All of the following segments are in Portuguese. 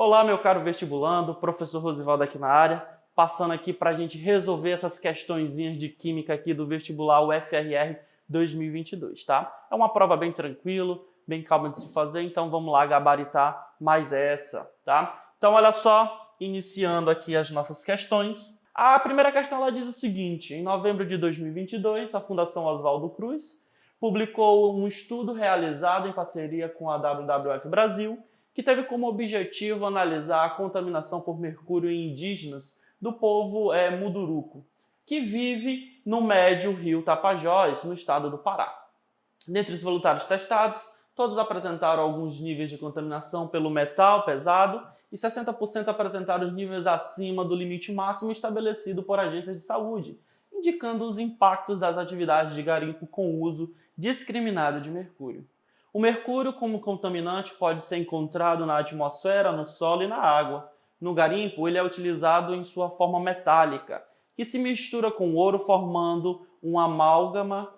Olá, meu caro vestibulando, professor Rosivaldo aqui na área, passando aqui para a gente resolver essas questõezinhas de química aqui do vestibular UFRR 2022, tá? É uma prova bem tranquila, bem calma de se fazer, então vamos lá gabaritar mais essa, tá? Então olha só, iniciando aqui as nossas questões. A primeira questão ela diz o seguinte: em novembro de 2022, a Fundação Oswaldo Cruz publicou um estudo realizado em parceria com a WWF Brasil, que teve como objetivo analisar a contaminação por mercúrio em indígenas do povo Munduruku, que vive no médio rio Tapajós, no estado do Pará. Dentre os voluntários testados, todos apresentaram alguns níveis de contaminação pelo metal pesado e 60% apresentaram níveis acima do limite máximo estabelecido por agências de saúde, indicando os impactos das atividades de garimpo com uso discriminado de mercúrio. O mercúrio, como contaminante, pode ser encontrado na atmosfera, no solo e na água. No garimpo, ele é utilizado em sua forma metálica, que se mistura com o ouro formando um amálgama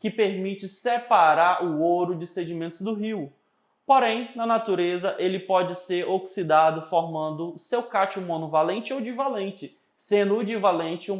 que permite separar o ouro de sedimentos do rio. Porém, na natureza, ele pode ser oxidado formando seu cátion monovalente ou divalente, sendo o divalente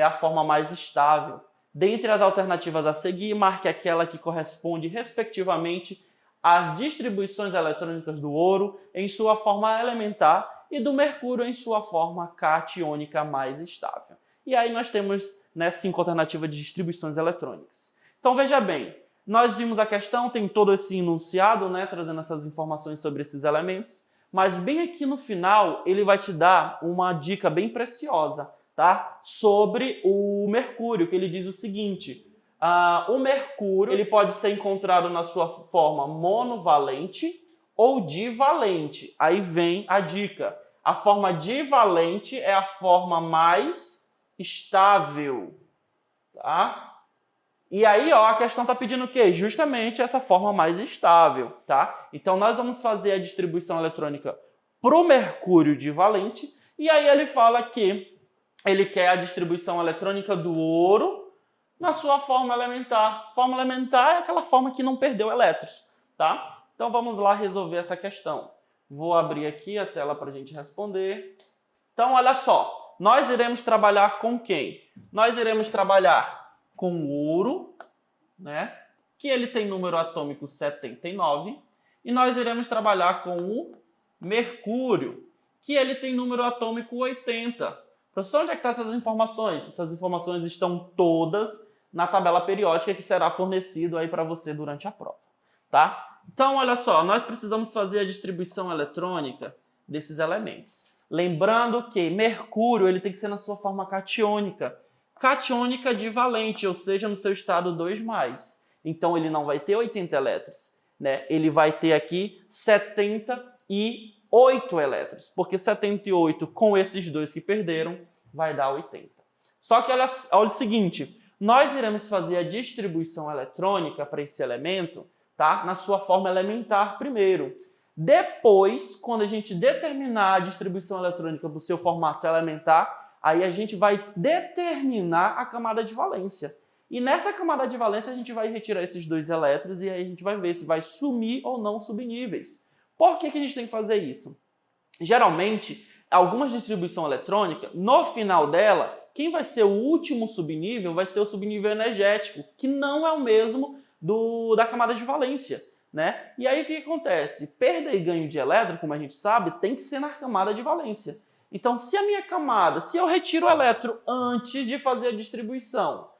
a forma mais estável. Dentre as alternativas a seguir, marque aquela que corresponde, respectivamente, às distribuições eletrônicas do ouro em sua forma elementar e do mercúrio em sua forma catiônica mais estável. E aí nós temos 5 alternativas de distribuições eletrônicas. Então veja bem, nós vimos a questão, tem todo esse enunciado, trazendo essas informações sobre esses elementos, mas bem aqui no final ele vai te dar uma dica bem preciosa, tá? Sobre o mercúrio, que ele diz o seguinte: o mercúrio ele pode ser encontrado na sua forma monovalente ou divalente. Aí vem a dica. A forma divalente é a forma mais estável, tá? E aí, a questão está pedindo o quê? Justamente essa forma mais estável, tá? Então, nós vamos fazer a distribuição eletrônica para o mercúrio divalente, e aí ele fala que ele quer a distribuição eletrônica do ouro na sua forma elementar. Forma elementar é aquela forma que não perdeu elétrons, tá? Então vamos lá resolver essa questão. Vou abrir aqui a tela para a gente responder. Então olha só, nós iremos trabalhar com quem? Nós iremos trabalhar com o ouro, que ele tem número atômico 79, e nós iremos trabalhar com o mercúrio, que ele tem número atômico 80. Professor, onde é que estão essas informações? Essas informações estão todas na tabela periódica que será fornecido aí para você durante a prova, tá? Então, olha só, nós precisamos fazer a distribuição eletrônica desses elementos. Lembrando que mercúrio ele tem que ser na sua forma catiônica. Catiônica divalente, ou seja, no seu estado 2+. Então, ele não vai ter 80 elétrons, Ele vai ter aqui 78 elétrons, porque 78 com esses dois que perderam vai dar 80. Só que olha o seguinte, nós iremos fazer a distribuição eletrônica para esse elemento, tá? Na sua forma elementar primeiro. Depois, quando a gente determinar a distribuição eletrônica para o seu formato elementar, aí a gente vai determinar a camada de valência. E nessa camada de valência a gente vai retirar esses dois elétrons e aí a gente vai ver se vai sumir ou não subníveis. Por que a gente tem que fazer isso? Geralmente, alguma distribuição eletrônica, no final dela, quem vai ser o último subnível vai ser o subnível energético, que não é o mesmo da camada de valência, E aí o que acontece? Perda e ganho de elétron, como a gente sabe, tem que ser na camada de valência. Então, se a minha camada, se eu retiro o elétron antes de fazer a distribuição,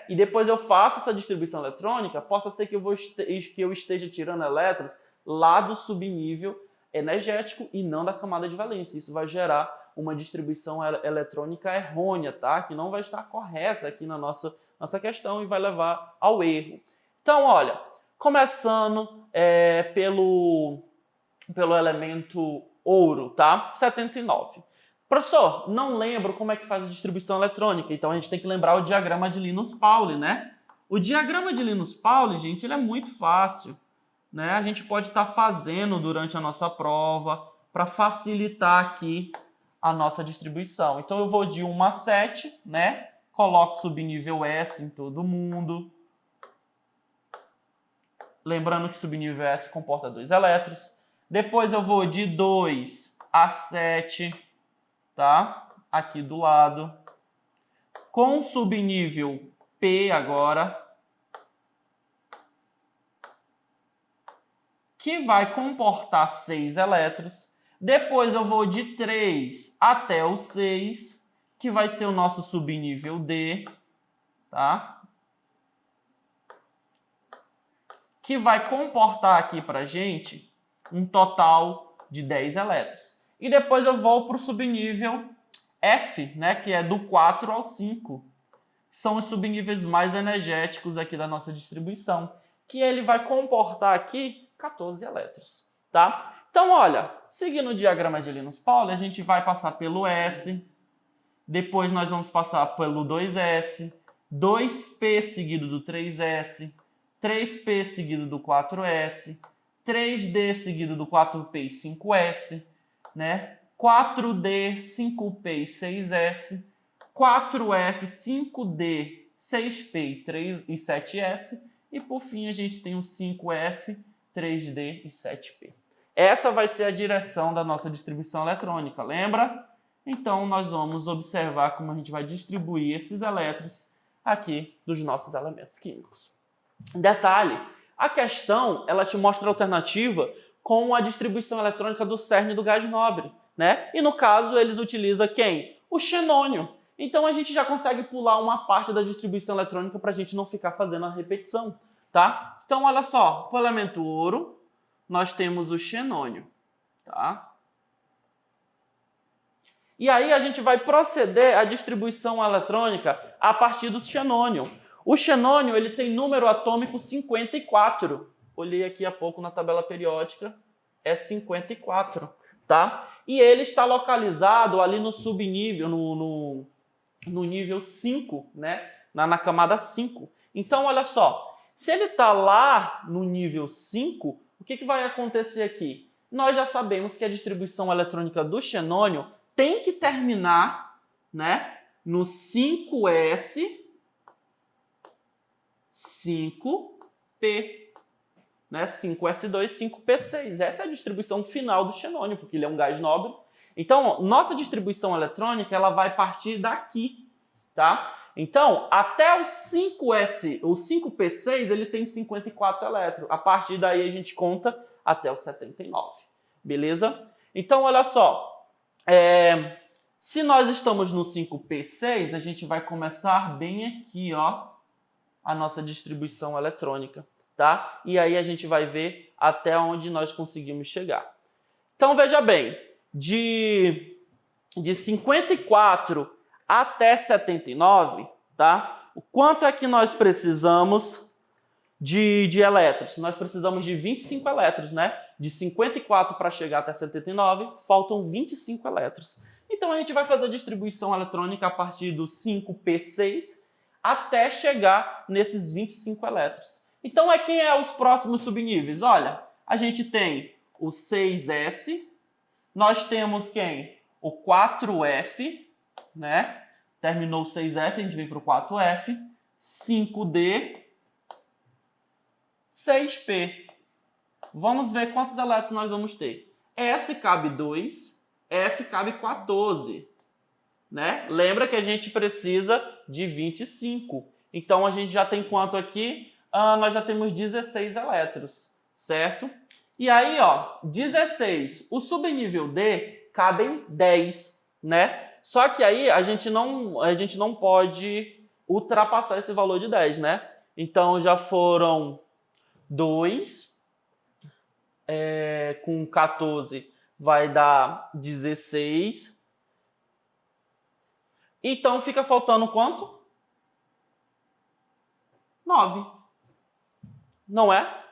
e depois eu faço essa distribuição eletrônica, possa ser que eu esteja tirando elétrons lá do subnível energético e não da camada de valência. Isso vai gerar uma distribuição eletrônica errônea, tá? Que não vai estar correta aqui na nossa questão e vai levar ao erro. Então, olha, começando pelo elemento ouro, tá? 79. Professor, não lembro como é que faz a distribuição eletrônica, então a gente tem que lembrar o diagrama de Linus-Pauling, O diagrama de Linus-Pauling, gente, ele é muito fácil. A gente pode estar fazendo durante a nossa prova para facilitar aqui a nossa distribuição. Então, eu vou de 1 a 7, Coloco subnível S em todo mundo. Lembrando que subnível S comporta 2 elétrons. Depois eu vou de 2 a 7, tá? Aqui do lado. Com subnível P agora, que vai comportar 6 elétrons. Depois eu vou de 3 até o 6, que vai ser o nosso subnível D, tá? Que vai comportar aqui pra gente um total de 10 elétrons. E depois eu vou para o subnível F, né, que é do 4 ao 5. São os subníveis mais energéticos aqui da nossa distribuição, que ele vai comportar aqui 14 elétrons, tá? Então, olha, seguindo o diagrama de Linus-Pauling, a gente vai passar pelo S, depois nós vamos passar pelo 2S, 2P seguido do 3S, 3P seguido do 4S, 3D seguido do 4P e 5S, né? 4D, 5P e 6S, 4F, 5D, 6P e 7S, e por fim a gente tem o 5F, 3D e 7P. Essa vai ser a direção da nossa distribuição eletrônica, lembra? Então nós vamos observar como a gente vai distribuir esses elétrons aqui dos nossos elementos químicos. Detalhe, a questão ela te mostra a alternativa com a distribuição eletrônica do cerne do gás nobre, né? E no caso eles utilizam quem? O xenônio. Então a gente já consegue pular uma parte da distribuição eletrônica para a gente não ficar fazendo a repetição, tá? Então olha só, para o elemento ouro nós temos o xenônio, tá? E aí a gente vai proceder à distribuição eletrônica a partir do xenônio. O xenônio ele tem número atômico 54. Olhei aqui há pouco na tabela periódica, é 54, tá? E ele está localizado ali no subnível, no nível 5, né? Na camada 5. Então, olha só, se ele está lá no nível 5, o que vai acontecer aqui? Nós já sabemos que a distribuição eletrônica do xenônio tem que terminar, né, no 5S, 5P, né, 5S2, 5P6. Essa é a distribuição final do xenônio, porque ele é um gás nobre. Então, nossa distribuição eletrônica ela vai partir daqui, tá? Então, até o 5S, o 5P6, ele tem 54 elétrons. A partir daí a gente conta até o 79, beleza? Então, olha só. Se nós estamos no 5P6, a gente vai começar bem aqui, ó, a nossa distribuição eletrônica, tá? E aí a gente vai ver até onde nós conseguimos chegar. Então, veja bem, de 54 até 79, tá? O quanto é que nós precisamos de elétrons? Nós precisamos de 25 elétrons, né? De 54 para chegar até 79, faltam 25 elétrons. Então, a gente vai fazer a distribuição eletrônica a partir do 5P6 até chegar nesses 25 elétrons. Então, quem é os próximos subníveis? Olha, a gente tem o 6S, nós temos quem? O 4F, né? Terminou o 6F, a gente vem para o 4F, 5D, 6P. Vamos ver quantos elétrons nós vamos ter. S cabe 2, F cabe 14. Né? Lembra que a gente precisa de 25. Então, a gente já tem quanto aqui? Nós já temos 16 elétrons, certo? E aí, ó, 16. O subnível D cabem 10, né? Só que aí a gente não pode ultrapassar esse valor de 10, né? Então, já foram 2, com 14 vai dar 16. Então, fica faltando quanto? 9. Não é?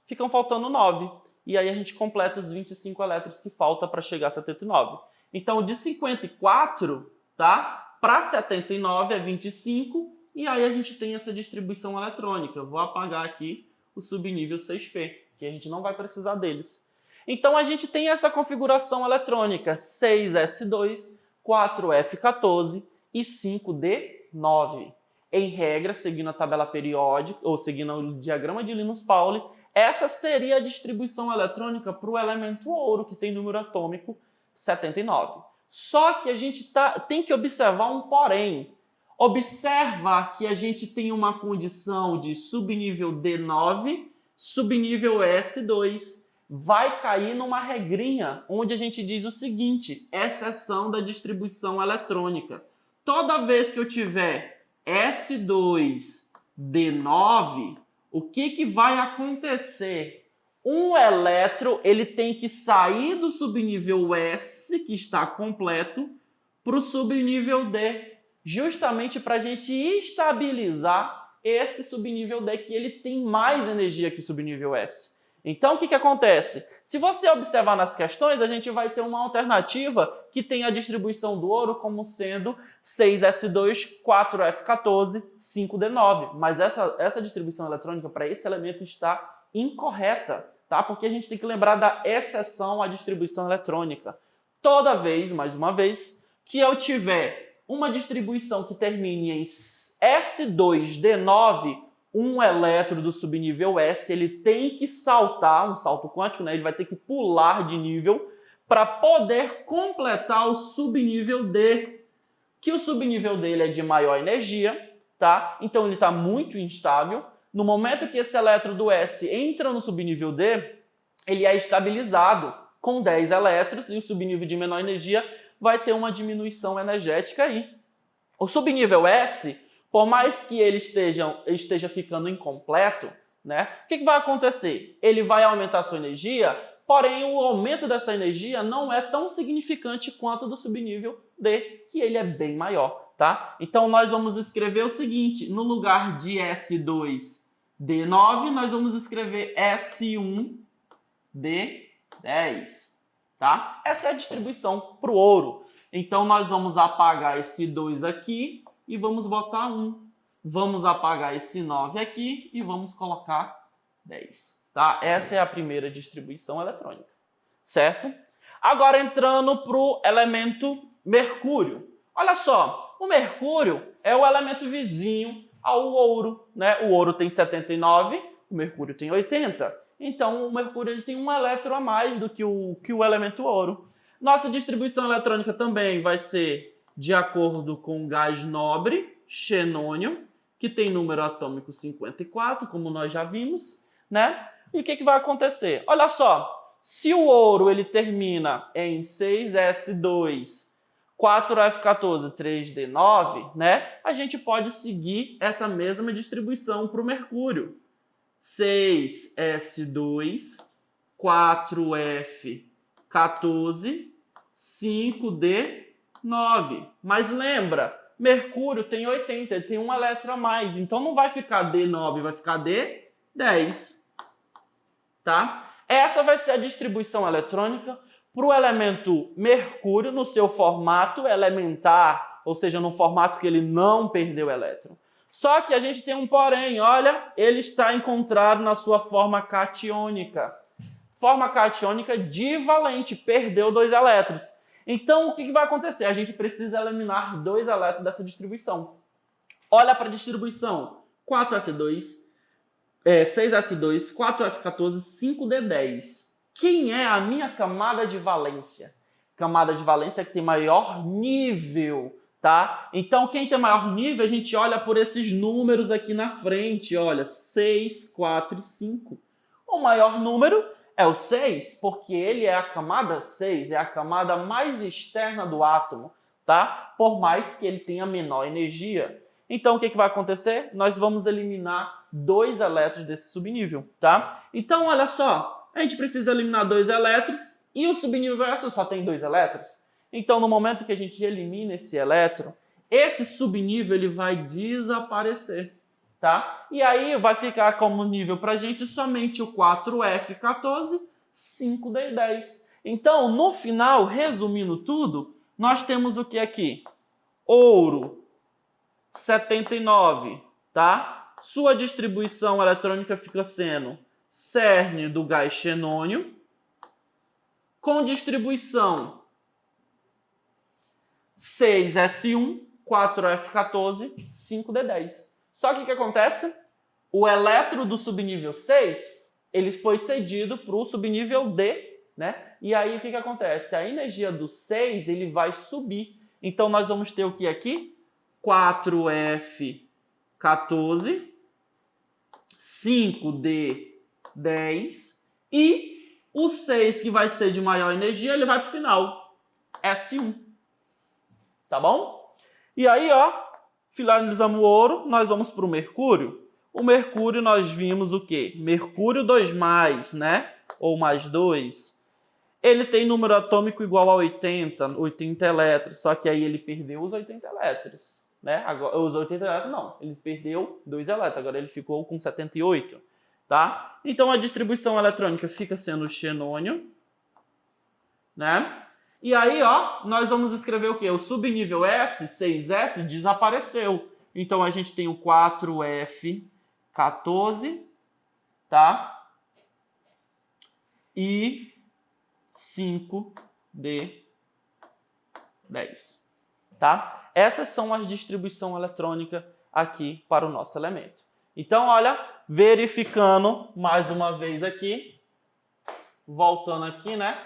Ficam faltando 9. E aí a gente completa os 25 elétrons que falta para chegar a 79. Então, de 54, tá? Para 79 é 25. E aí a gente tem essa distribuição eletrônica. Eu vou apagar aqui o subnível 6P, que a gente não vai precisar deles. Então, a gente tem essa configuração eletrônica 6S2, 4F14 e 5D9. Em regra, seguindo a tabela periódica, ou seguindo o diagrama de Linus-Pauling, essa seria a distribuição eletrônica para o elemento ouro, que tem número atômico 79. Só que a gente tem que observar um porém. Observa que a gente tem uma condição de subnível D9, subnível S2. Vai cair numa regrinha onde a gente diz o seguinte, exceção da distribuição eletrônica. Toda vez que eu tiver S2, D9, o que vai acontecer? Um elétron ele tem que sair do subnível S, que está completo, para o subnível D, justamente para a gente estabilizar esse subnível D, que ele tem mais energia que o subnível S. Então, o que acontece? Se você observar nas questões, a gente vai ter uma alternativa que tem a distribuição do ouro como sendo 6s2, 4f14, 5d9. Mas essa distribuição eletrônica para esse elemento está incorreta, tá? Porque a gente tem que lembrar da exceção à distribuição eletrônica. Toda vez, mais uma vez, que eu tiver uma distribuição que termine em S2D9, um elétron do subnível S, ele tem que saltar, um salto quântico, né? Ele vai ter que pular de nível para poder completar o subnível D, que o subnível dele é de maior energia, tá? Então ele está muito instável. No momento que esse elétron do S entra no subnível D, ele é estabilizado com 10 elétrons e o subnível de menor energia vai ter uma diminuição energética aí. O subnível S, por mais que ele esteja ficando incompleto, né? O que vai acontecer? Ele vai aumentar a sua energia, porém o aumento dessa energia não é tão significante quanto do subnível D, que ele é bem maior, tá? Então nós vamos escrever o seguinte, no lugar de S2D9, nós vamos escrever S1D10, tá? Essa é a distribuição para o ouro. Então nós vamos apagar esse 2 aqui e vamos botar 1. Vamos apagar esse 9 aqui e vamos colocar 10. Tá? Essa é a primeira distribuição eletrônica. Certo? Agora entrando para o elemento mercúrio. Olha só, o mercúrio é o elemento vizinho ao ouro. Né? O ouro tem 79, o mercúrio tem 80. Então o mercúrio ele tem um elétron a mais do que o elemento ouro. Nossa distribuição eletrônica também vai ser de acordo com o gás nobre, xenônio, que tem número atômico 54, como nós já vimos, né? E o que vai acontecer? Olha só, se o ouro ele termina em 6s2, 4f14, 3d9, né? A gente pode seguir essa mesma distribuição para o mercúrio. 6s2, 4f14, 5d9. Mas lembra, mercúrio tem 80, ele tem um elétron a mais, então não vai ficar D9, vai ficar D10. Tá? Essa vai ser a distribuição eletrônica para o elemento mercúrio no seu formato elementar, ou seja, no formato que ele não perdeu elétron. Só que a gente tem um porém, olha, ele está encontrado na sua forma catiônica. Forma catiônica divalente, perdeu 2 elétrons. Então, o que vai acontecer? A gente precisa eliminar 2 elétrons dessa distribuição. Olha para a distribuição. 4s2, 6s2, 4f14, 5d10. Quem é a minha camada de valência? Camada de valência que tem maior nível, tá? Então, quem tem maior nível, a gente olha por esses números aqui na frente. Olha, 6, 4 e 5. O maior número é o 6, porque ele é a camada 6, é a camada mais externa do átomo, tá? Por mais que ele tenha menor energia. Então, o que vai acontecer? Nós vamos eliminar 2 elétrons desse subnível, tá? Então, olha só, a gente precisa eliminar 2 elétrons e o subnível S só tem 2 elétrons. Então, no momento que a gente elimina esse elétron, esse subnível ele vai desaparecer. Tá? E aí vai ficar como nível para a gente somente o 4F14, 5D10. Então, no final, resumindo tudo, nós temos o que aqui? Ouro, 79, tá? Sua distribuição eletrônica fica sendo cerne do gás xenônio, com distribuição 6S1, 4F14, 5D10. Só que o que acontece? O elétron do subnível 6 ele foi cedido para o subnível D, né? E aí o que acontece? A energia do 6 ele vai subir. Então nós vamos ter o que aqui? 4F14, 5D10 e o 6 que vai ser de maior energia, ele vai para o final, S1. Tá bom? E aí, ó, finalizamos o ouro, nós vamos para o mercúrio. O mercúrio nós vimos o quê? Mercúrio 2+, né? Ou mais 2. Ele tem número atômico igual a 80 elétrons, só que aí ele perdeu os 80 elétrons, né? Agora, os 80 elétrons não, ele perdeu 2 elétrons, agora ele ficou com 78, tá? Então a distribuição eletrônica fica sendo o xenônio, né? E aí, ó, nós vamos escrever o quê? O subnível S, 6S, desapareceu. Então a gente tem o 4F14, tá? E 5D10, tá? Essas são as distribuições eletrônicas aqui para o nosso elemento. Então, olha, verificando mais uma vez aqui, voltando aqui, né,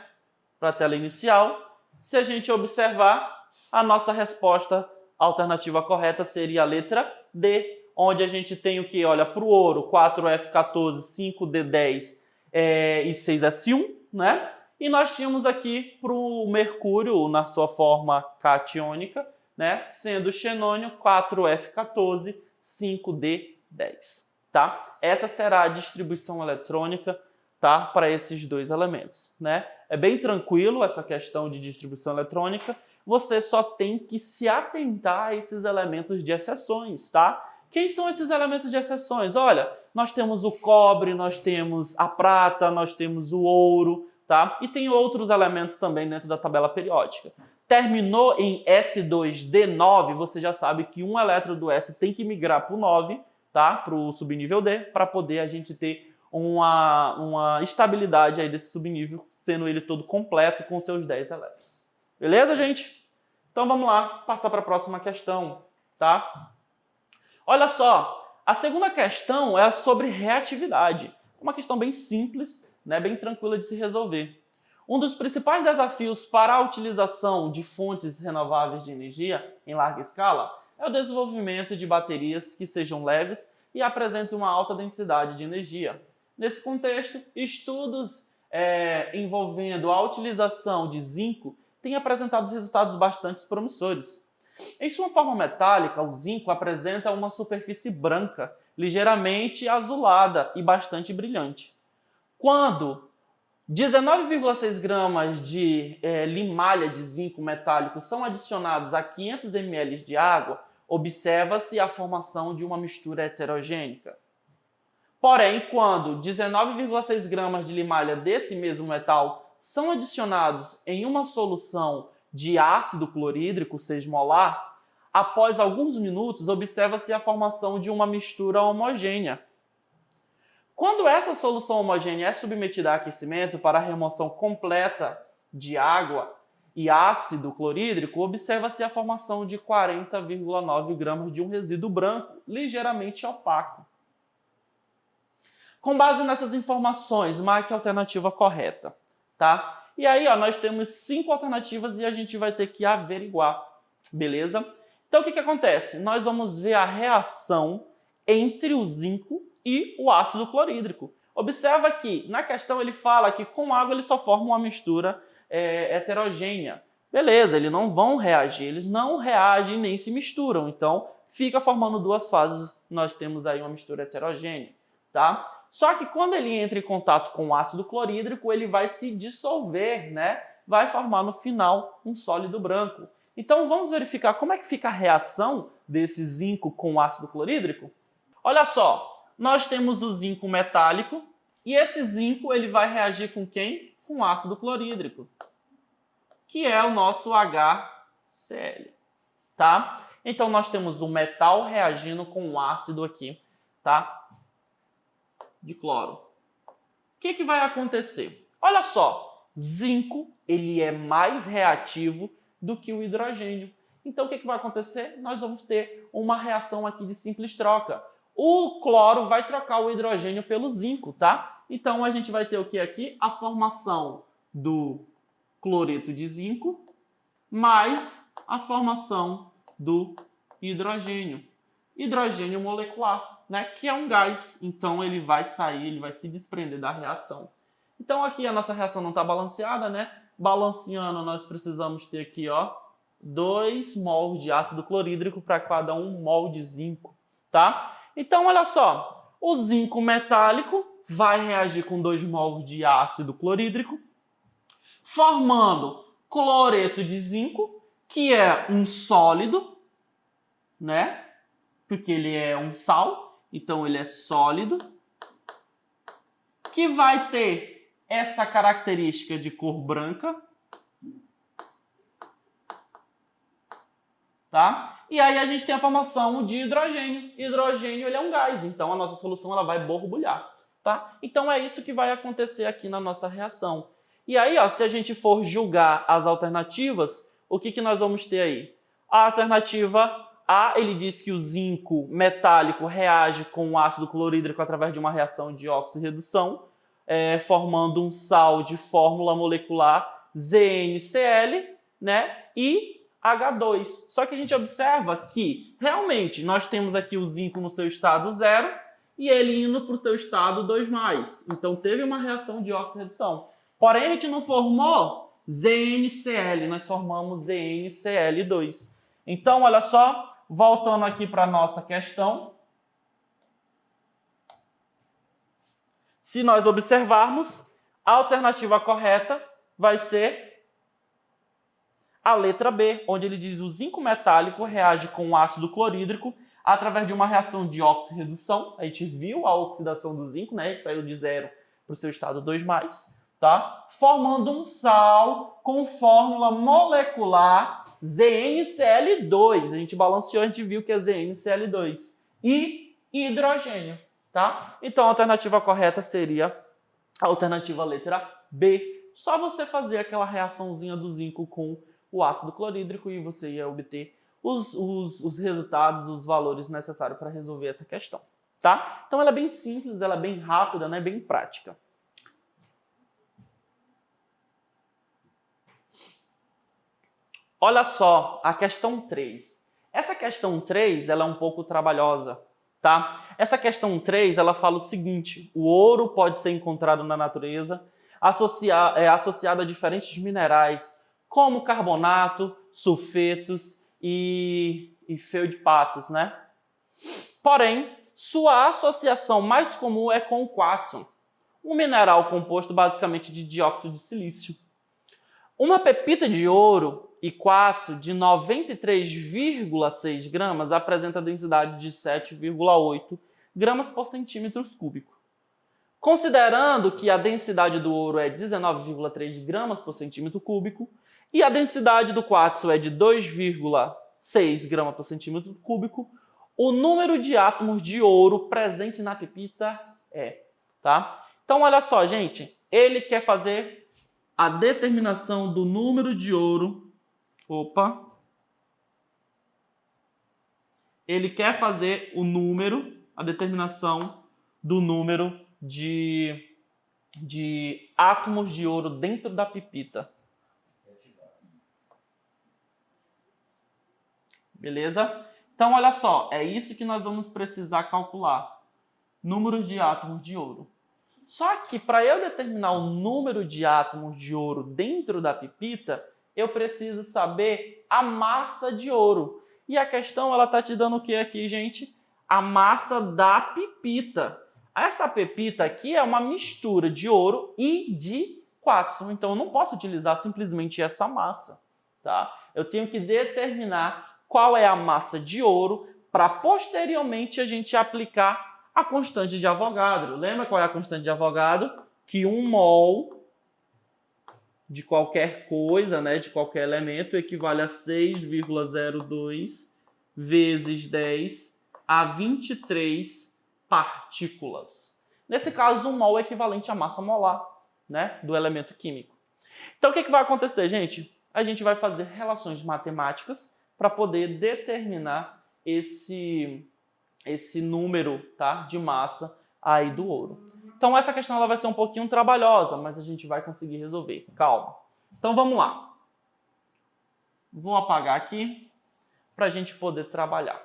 para a tela inicial, se a gente observar, a nossa resposta alternativa correta seria a letra D, onde a gente tem o que? Olha, para o ouro, 4F14, 5D10 e 6S1, né? E nós tínhamos aqui para o mercúrio, na sua forma catiônica, né? Sendo o xenônio 4F14, 5D10, tá? Essa será a distribuição eletrônica, tá? Para esses dois elementos, né? É bem tranquilo essa questão de distribuição eletrônica, você só tem que se atentar a esses elementos de exceções, tá? Quem são esses elementos de exceções? Olha, nós temos o cobre, nós temos a prata, nós temos o ouro, tá? E tem outros elementos também dentro da tabela periódica. Terminou em S2D9, você já sabe que um elétron do S tem que migrar para o 9, tá? Para o subnível D, para poder a gente ter uma estabilidade aí desse subnível, sendo ele todo completo com seus 10 elétrons. Beleza, gente? Então vamos lá, passar para a próxima questão, tá? Olha só, a segunda questão é sobre reatividade. Uma questão bem simples, né, bem tranquila de se resolver. Um dos principais desafios para a utilização de fontes renováveis de energia em larga escala é o desenvolvimento de baterias que sejam leves e apresentem uma alta densidade de energia. Nesse contexto, estudos envolvendo a utilização de zinco têm apresentado resultados bastante promissores. Em sua forma metálica, o zinco apresenta uma superfície branca, ligeiramente azulada e bastante brilhante. Quando 19,6 gramas de limalha de zinco metálico são adicionados a 500 ml de água, observa-se a formação de uma mistura heterogênica. Porém, quando 19,6 gramas de limalha desse mesmo metal são adicionados em uma solução de ácido clorídrico 6 molar, após alguns minutos observa-se a formação de uma mistura homogênea. Quando essa solução homogênea é submetida a aquecimento para a remoção completa de água e ácido clorídrico, observa-se a formação de 40,9 gramas de um resíduo branco ligeiramente opaco. Com base nessas informações, marque a alternativa correta, tá? E aí, ó, nós temos 5 alternativas e a gente vai ter que averiguar, beleza? Então, o que acontece? Nós vamos ver a reação entre o zinco e o ácido clorídrico. Observa que, na questão, ele fala que com água ele só forma uma mistura heterogênea. Beleza, eles não vão reagir, eles não reagem nem se misturam. Então, fica formando duas fases, nós temos aí uma mistura heterogênea, tá? Só que quando ele entra em contato com o ácido clorídrico, ele vai se dissolver, né? Vai formar no final um sólido branco. Então vamos verificar como é que fica a reação desse zinco com o ácido clorídrico? Olha só, nós temos o zinco metálico e esse zinco ele vai reagir com quem? Com ácido clorídrico, que é o nosso HCl, tá? Então nós temos o metal reagindo com o ácido aqui, tá? De cloro. O que vai acontecer? Olha só, zinco ele é mais reativo do que o hidrogênio. Então o que vai acontecer? Nós vamos ter uma reação aqui de simples troca. o cloro vai trocar o hidrogênio pelo zinco, tá? Então, a gente vai ter o que aqui? A formação do cloreto de zinco mais a formação do hidrogênio. Hidrogênio molecular, né? Que é um gás. Então, ele vai sair, ele vai se desprender da reação. Então, aqui a nossa reação não está balanceada, né? Balanceando, nós precisamos ter aqui, ó, 2 mols de ácido clorídrico para cada 1 mol de zinco, tá? Então, olha só, o zinco metálico vai reagir com 2 mols de ácido clorídrico, formando cloreto de zinco, que é um sólido, né? Porque ele é um sal, então ele é sólido, que vai ter essa característica de cor branca, tá? E aí a gente tem a formação de hidrogênio. Hidrogênio, ele é um gás, então a nossa solução ela vai borbulhar, tá? Então é isso que vai acontecer aqui na nossa reação. E aí, ó, se a gente for julgar as alternativas, o que nós vamos ter aí? A alternativa A, ele diz que o zinco metálico reage com o ácido clorídrico através de uma reação de óxido-redução, formando um sal de fórmula molecular ZnCl, né, e H2. Só que a gente observa que, realmente, nós temos aqui o zinco no seu estado 0 e ele indo para o seu estado 2+. Então, teve uma reação de óxido-redução. Porém, a gente não formou ZnCl, nós formamos ZnCl2. Então, olha só, voltando aqui para a nossa questão, se nós observarmos, a alternativa correta vai ser a letra B, onde ele diz o zinco metálico reage com o ácido clorídrico através de uma reação de óxido-redução. A gente viu a oxidação do zinco, né? Ele saiu de 0 para o seu estado 2+, tá? Formando um sal com fórmula molecular ZnCl2. A gente balanceou, a gente viu que é ZnCl2. E hidrogênio. Tá? Então, a alternativa correta seria a alternativa letra B. Só você fazer aquela reaçãozinha do zinco com o ácido clorídrico e você ia obter os resultados, os valores necessários para resolver essa questão. Tá? Então, ela é bem simples, ela é bem rápida, né? Bem prática. Olha só, a questão 3. Essa questão 3 ela é um pouco trabalhosa. Tá? Essa questão 3, ela fala o seguinte: o ouro pode ser encontrado na natureza associado a diferentes minerais, como carbonato, sulfetos e feldspatos, né? Porém, sua associação mais comum é com o quartzo, um mineral composto basicamente de dióxido de silício. Uma pepita de ouro e quartzo de 93,6 gramas apresenta densidade de 7,8 gramas por centímetro cúbico. Considerando que a densidade do ouro é 19,3 gramas por centímetro cúbico e a densidade do quartzo é de 2,6 gramas por centímetro cúbico, o número de átomos de ouro presente na pepita é, tá? Então, olha só, gente, ele quer fazer a determinação do número de ouro. Ele quer fazer a determinação do número de átomos de ouro dentro da pepita. Beleza? Então, olha só, é isso que nós vamos precisar calcular. Números de átomos de ouro. Só que para eu determinar o número de átomos de ouro dentro da pepita, eu preciso saber a massa de ouro. E a questão, ela está te dando o que aqui, gente? A massa da pepita. Essa pepita aqui é uma mistura de ouro e de quartzo. Então, eu não posso utilizar simplesmente essa massa, tá? Eu tenho que determinar qual é a massa de ouro para posteriormente a gente aplicar a constante de Avogadro. Lembra qual é a constante de Avogadro? Que 1 mol de qualquer coisa, né, de qualquer elemento, equivale a 6,02 vezes 10 a 23 partículas. Nesse caso, 1 mol é equivalente à massa molar, né, do elemento químico. Então, o que vai acontecer, gente? A gente vai fazer relações matemáticas para poder determinar esse número, tá, de massa aí do ouro. Então essa questão ela vai ser um pouquinho trabalhosa, mas a gente vai conseguir resolver. Calma. Então vamos lá. Vou apagar aqui para a gente poder trabalhar.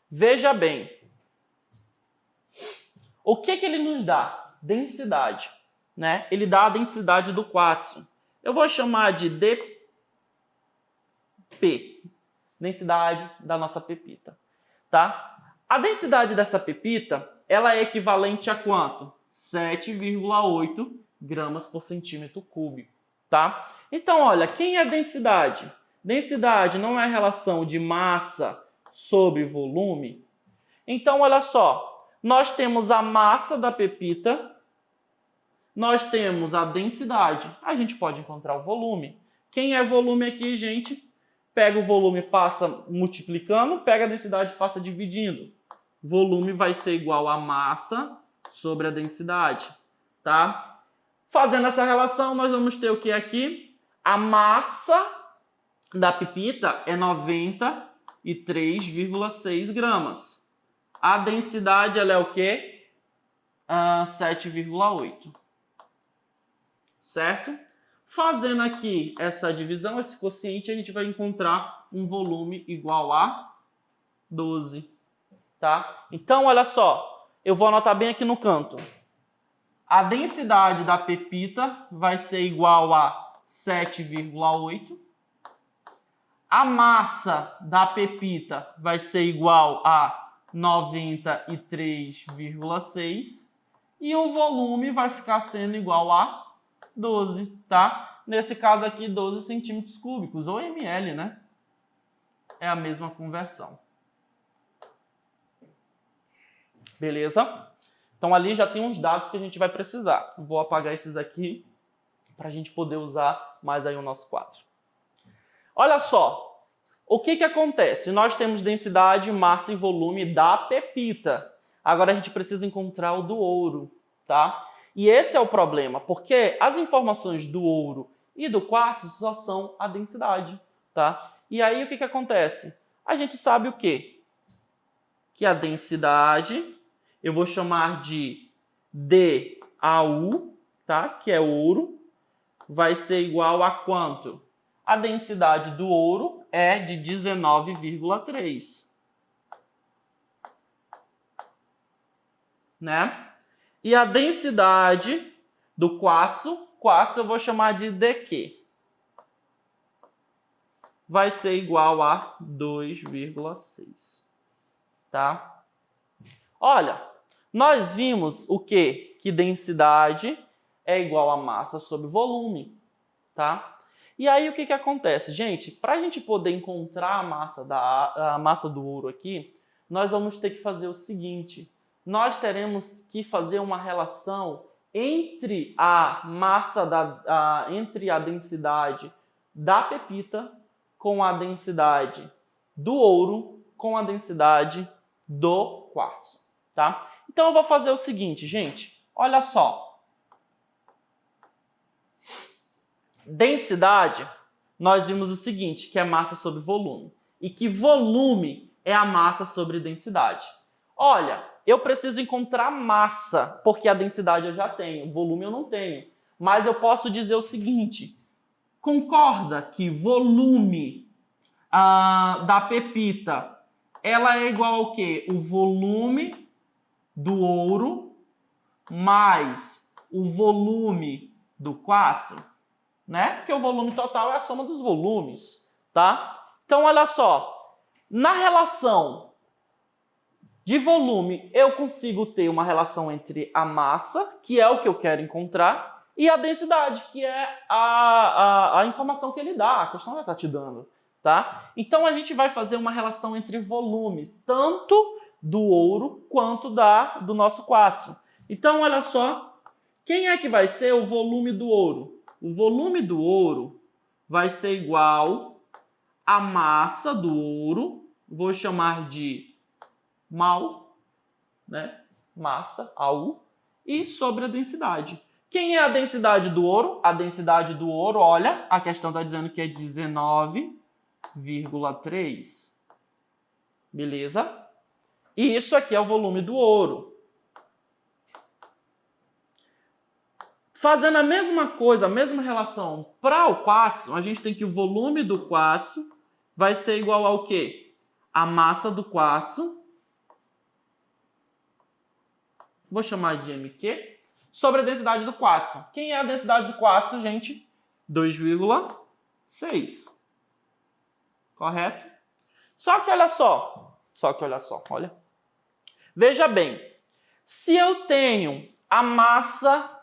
Veja bem. O que ele nos dá? Densidade, né? Ele dá a densidade do quartzo. Eu vou chamar de dP, densidade da nossa pepita, tá? A densidade dessa pepita, ela é equivalente a quanto? 7,8 gramas por centímetro cúbico, tá? Então, olha, quem é densidade? Densidade não é a relação de massa sobre volume? Então, olha só, nós temos a massa da pepita, nós temos a densidade, a gente pode encontrar o volume. Quem é volume aqui, gente? Pega o volume, passa multiplicando, pega a densidade, passa dividindo. Volume vai ser igual a massa sobre a densidade, tá? Fazendo essa relação, nós vamos ter o que aqui? A massa da pepita é 93,6 gramas. A densidade, ela é o quê? 7,8. Certo? Fazendo aqui essa divisão, esse quociente, a gente vai encontrar um volume igual a 12. Tá? Então, olha só, eu vou anotar bem aqui no canto. A densidade da pepita vai ser igual a 7,8. A massa da pepita vai ser igual a 93,6. E o volume vai ficar sendo igual a 12, tá? Nesse caso aqui, 12 centímetros cúbicos, ou ml, né? É a mesma conversão. Beleza? Então ali já tem uns dados que a gente vai precisar. Vou apagar esses aqui para a gente poder usar mais aí o nosso quadro. Olha só, o que acontece? Nós temos densidade, massa e volume da pepita. Agora a gente precisa encontrar o do ouro, tá? E esse é o problema, porque as informações do ouro e do quartzo só são a densidade, tá? E aí o que acontece? A gente sabe o quê? Que a densidade, eu vou chamar de DAU, tá? Que é ouro, vai ser igual a quanto? A densidade do ouro é de 19,3. Né? E a densidade do quartzo eu vou chamar de DQ. Vai ser igual a 2,6. Tá? Olha, nós vimos o quê? Que densidade é igual a massa sobre volume. Tá? E aí o que acontece? Gente, para a gente poder encontrar a massa do ouro aqui, nós vamos ter que fazer o seguinte. Nós teremos que fazer uma relação entre a massa entre a densidade da pepita com a densidade do ouro com a densidade do quartzo, tá? Então eu vou fazer o seguinte, gente. Olha só. Densidade, nós vimos o seguinte, que é massa sobre volume. E que volume é a massa sobre densidade. Olha, eu preciso encontrar massa, porque a densidade eu já tenho, volume eu não tenho. Mas eu posso dizer o seguinte, concorda que volume da pepita, ela é igual ao quê? O volume do ouro mais o volume do quartzo, né? Porque o volume total é a soma dos volumes, tá? Então, olha só, na relação de volume, eu consigo ter uma relação entre a massa, que é o que eu quero encontrar, e a densidade, que é a informação que ele dá, a questão já está te dando, tá? Então, a gente vai fazer uma relação entre volumes, tanto do ouro quanto do nosso quartzo. Então, olha só, quem é que vai ser o volume do ouro? O volume do ouro vai ser igual à massa do ouro, vou chamar de mal, né? Massa, AU, e sobre a densidade. Quem é a densidade do ouro? A densidade do ouro, olha, a questão está dizendo que é 19,3. Beleza? E isso aqui é o volume do ouro. Fazendo a mesma coisa, a mesma relação para o quartzo, a gente tem que o volume do quartzo vai ser igual ao quê? A massa do quartzo, vou chamar de MQ, sobre a densidade do quartzo. Quem é a densidade do quartzo, gente? 2,6. Correto? Só que olha só, olha. Veja bem, se eu tenho a massa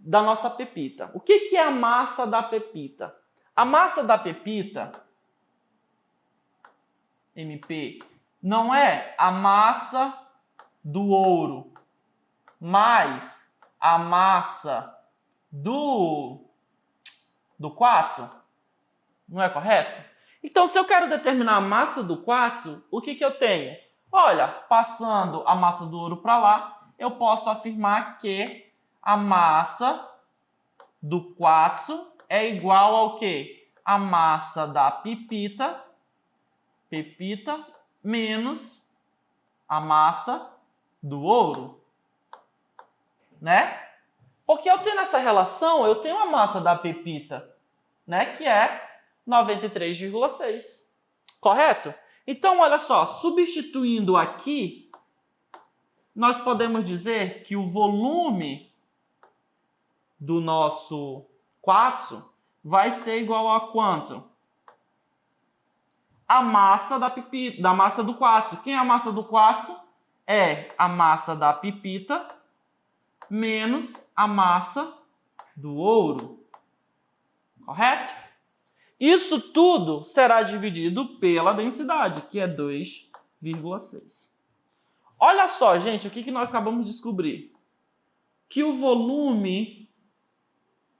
da nossa pepita. O que é a massa da pepita? A massa da pepita, MP, não é a massa do ouro mais a massa do quartzo? Não é correto? Então, se eu quero determinar a massa do quartzo, o que eu tenho? Olha, passando a massa do ouro para lá, eu posso afirmar que a massa do quartzo é igual ao quê? A massa da pepita menos a massa do ouro, né? Porque eu tenho essa relação, eu tenho a massa da pepita, né, que é 93,6. Correto? Então, olha só, substituindo aqui, nós podemos dizer que o volume do nosso quartzo vai ser igual a quanto? A massa da pepita, da massa do quartzo. Quem é a massa do quartzo? É a massa da pepita menos a massa do ouro. Correto? Isso tudo será dividido pela densidade, que é 2,6. Olha só, gente, o que nós acabamos de descobrir? Que o volume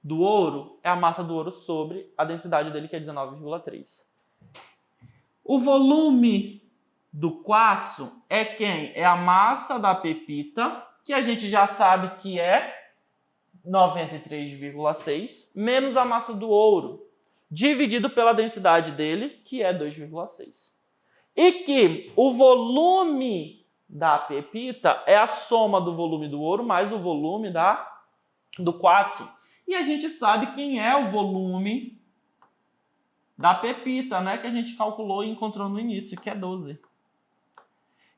do ouro é a massa do ouro sobre a densidade dele, que é 19,3. O volume do quartzo é quem? É a massa da pepita, que a gente já sabe que é 93,6, menos a massa do ouro, dividido pela densidade dele, que é 2,6. E que o volume da pepita é a soma do volume do ouro mais o volume do quartzo. E a gente sabe quem é o volume da pepita, né, que a gente calculou e encontrou no início, que é 12.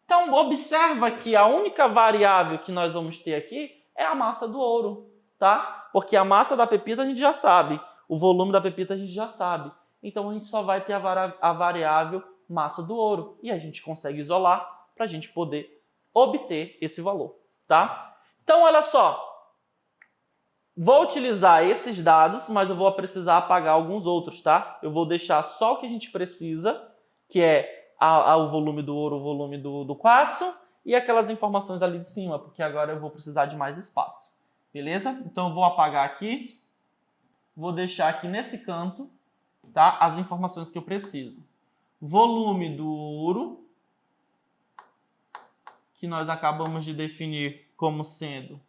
Então, observa que a única variável que nós vamos ter aqui é a massa do ouro, tá? Porque a massa da pepita a gente já sabe, o volume da pepita a gente já sabe. Então, a gente só vai ter a variável massa do ouro e a gente consegue isolar para a gente poder obter esse valor, tá? Então, olha só. Vou utilizar esses dados, mas eu vou precisar apagar alguns outros, tá? Eu vou deixar só o que a gente precisa, que é o volume do ouro, o volume do quartzo e aquelas informações ali de cima, porque agora eu vou precisar de mais espaço. Beleza? Então eu vou apagar aqui, vou deixar aqui nesse canto, tá? As informações que eu preciso. Volume do ouro, que nós acabamos de definir como sendo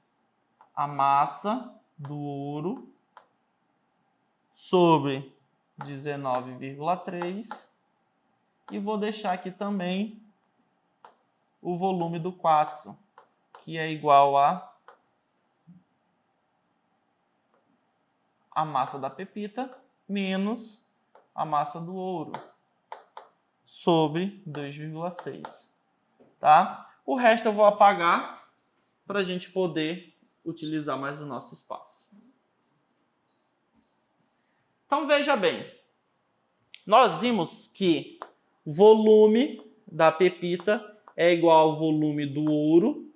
a massa do ouro sobre 19,3 e vou deixar aqui também o volume do quartzo, que é igual a massa da pepita menos a massa do ouro sobre 2,6, tá? O resto eu vou apagar para a gente poder utilizar mais o nosso espaço. Então, veja bem. Nós vimos que o volume da pepita é igual ao volume do ouro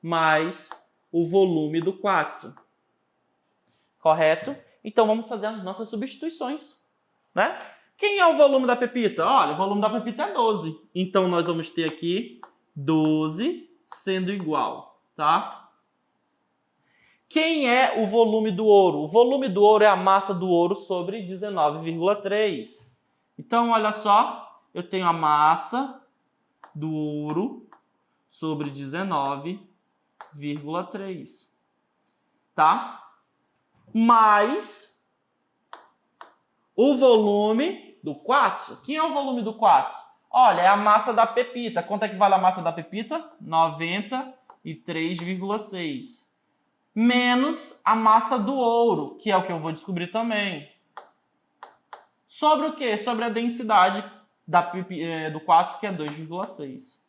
mais o volume do quartzo. Correto? Então, vamos fazer as nossas substituições, né? Quem é o volume da pepita? Olha, o volume da pepita é 12. Então, nós vamos ter aqui 12 sendo igual, tá? Quem é o volume do ouro? O volume do ouro é a massa do ouro sobre 19,3. Então, olha só, eu tenho a massa do ouro sobre 19,3. Tá? Mais o volume do quartzo? Quem é o volume do quartzo? Olha, é a massa da pepita. Quanto é que vale a massa da pepita? 93,6. Menos a massa do ouro, que é o que eu vou descobrir também. Sobre o quê? Sobre a densidade do quartzo, que é 2,6.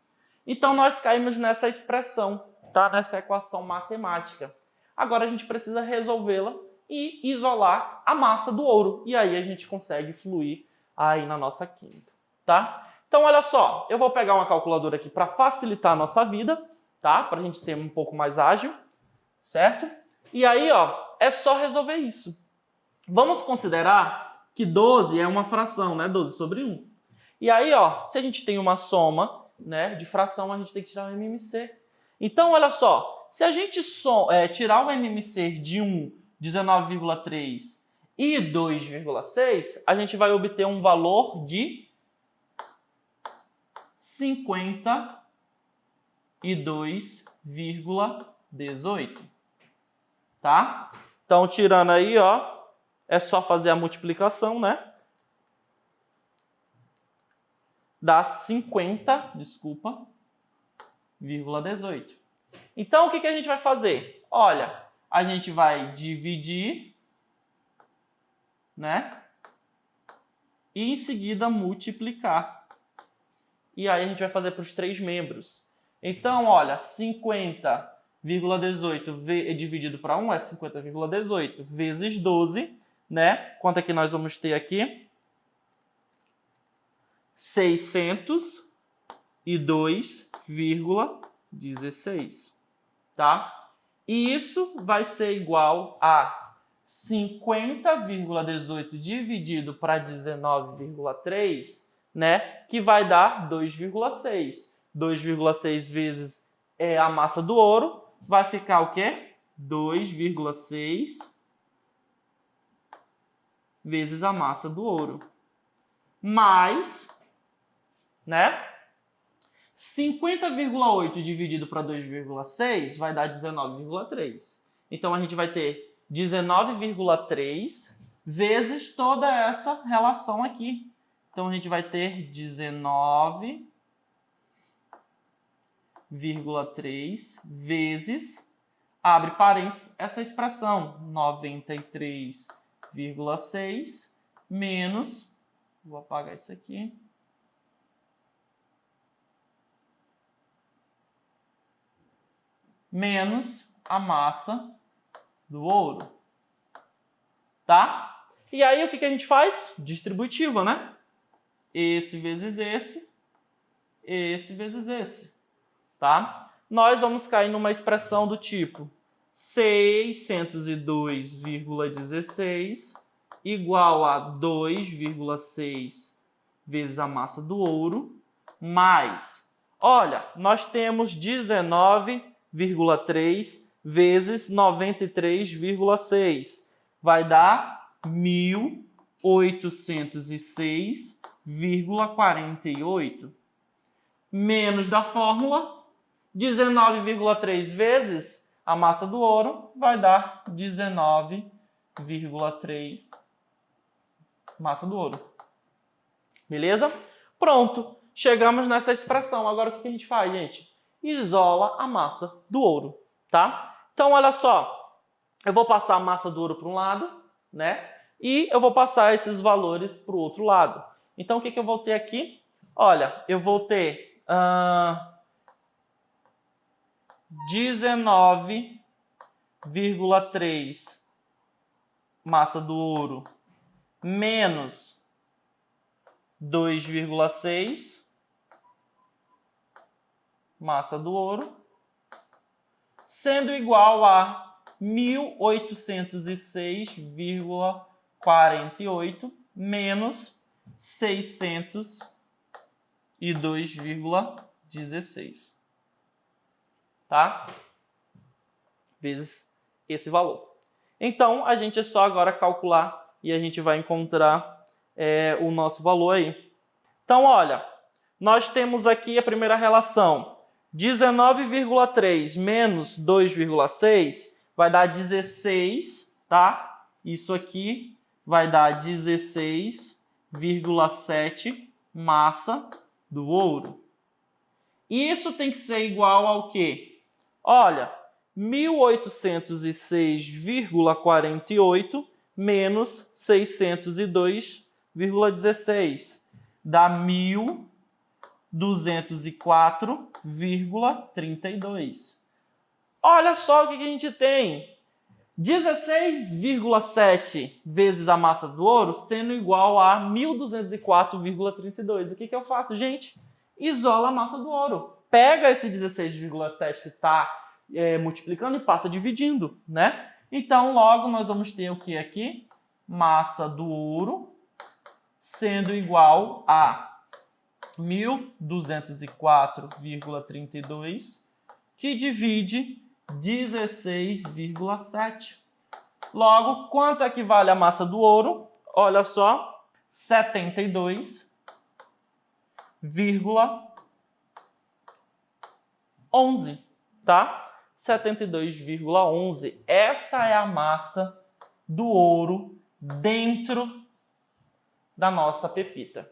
Então, nós caímos nessa expressão, tá? Nessa equação matemática. Agora, a gente precisa resolvê-la e isolar a massa do ouro. E aí, a gente consegue fluir aí na nossa química, tá? Então, olha só. Eu vou pegar uma calculadora aqui para facilitar a nossa vida, tá? Para a gente ser um pouco mais ágil, certo? E aí, ó, é só resolver isso. Vamos considerar que 12 é uma fração, né? 12 sobre 1. E aí, ó, se a gente tem uma soma, né, de fração, a gente tem que tirar o MMC. Então, olha só, se a gente tirar o MMC de 1, 19,3 e 2,6, a gente vai obter um valor de 52,18. Tá? Então, tirando aí, ó, é só fazer a multiplicação, né? Dá 50,18. Então, o que a gente vai fazer? Olha, a gente vai dividir, né? E em seguida multiplicar. E aí a gente vai fazer para os 3 membros. Então, olha, 50,18 dividido para 1 é 50,18 vezes 12, né? Quanto é que nós vamos ter aqui? 602,16, tá? E isso vai ser igual a 50,18 dividido para 19,3, né? Que vai dar 2,6. 2,6 vezes a massa do ouro vai ficar o quê? 2,6 vezes a massa do ouro. Mais, né? 50,8 dividido para 2,6 vai dar 19,3. Então, a gente vai ter 19,3 vezes toda essa relação aqui. Então, a gente vai ter 19,3 vezes, abre parênteses, essa expressão, 93,6 menos, vou apagar isso aqui, menos a massa do ouro, tá? E aí, o que a gente faz? Distributiva, né? Esse vezes esse vezes esse, tá? Nós vamos cair numa expressão do tipo 602,16 igual a 2,6 vezes a massa do ouro, mais, olha, nós temos 19,3 vezes 93,6. Vai dar 1.806,48. Menos da fórmula, 19,3 vezes a massa do ouro vai dar 19,3 massa do ouro. Beleza? Pronto. Chegamos nessa expressão. Agora o que a gente faz, gente? Isola a massa do ouro, tá? Então, olha só. Eu vou passar a massa do ouro para um lado, né? E eu vou passar esses valores para o outro lado. Então, o que eu vou ter aqui? Olha, eu vou ter 19,3 massa do ouro menos 2,6 massa do ouro, sendo igual a 1.806,48 menos 602,16. Tá? Vezes esse valor. Então, a gente é só agora calcular e a gente vai encontrar o nosso valor aí. Então, olha, nós temos aqui a primeira relação. 19,3 menos 2,6 vai dar 16, tá? Isso aqui vai dar 16 1.806,7 massa do ouro. Isso tem que ser igual ao quê? Olha, 1.806,48 menos 602,16 dá 1.204,32. Olha só o que a gente tem. 16,7 vezes a massa do ouro sendo igual a 1.204,32. O que eu faço, gente? Isola a massa do ouro. Pega esse 16,7 que está multiplicando e passa dividindo, né? Então, logo, nós vamos ter o que aqui? Massa do ouro sendo igual a 1.204,32 que divide 16,7. Logo, quanto equivale a massa do ouro? Olha só, 72,11, tá? 72,11. Essa é a massa do ouro dentro da nossa pepita,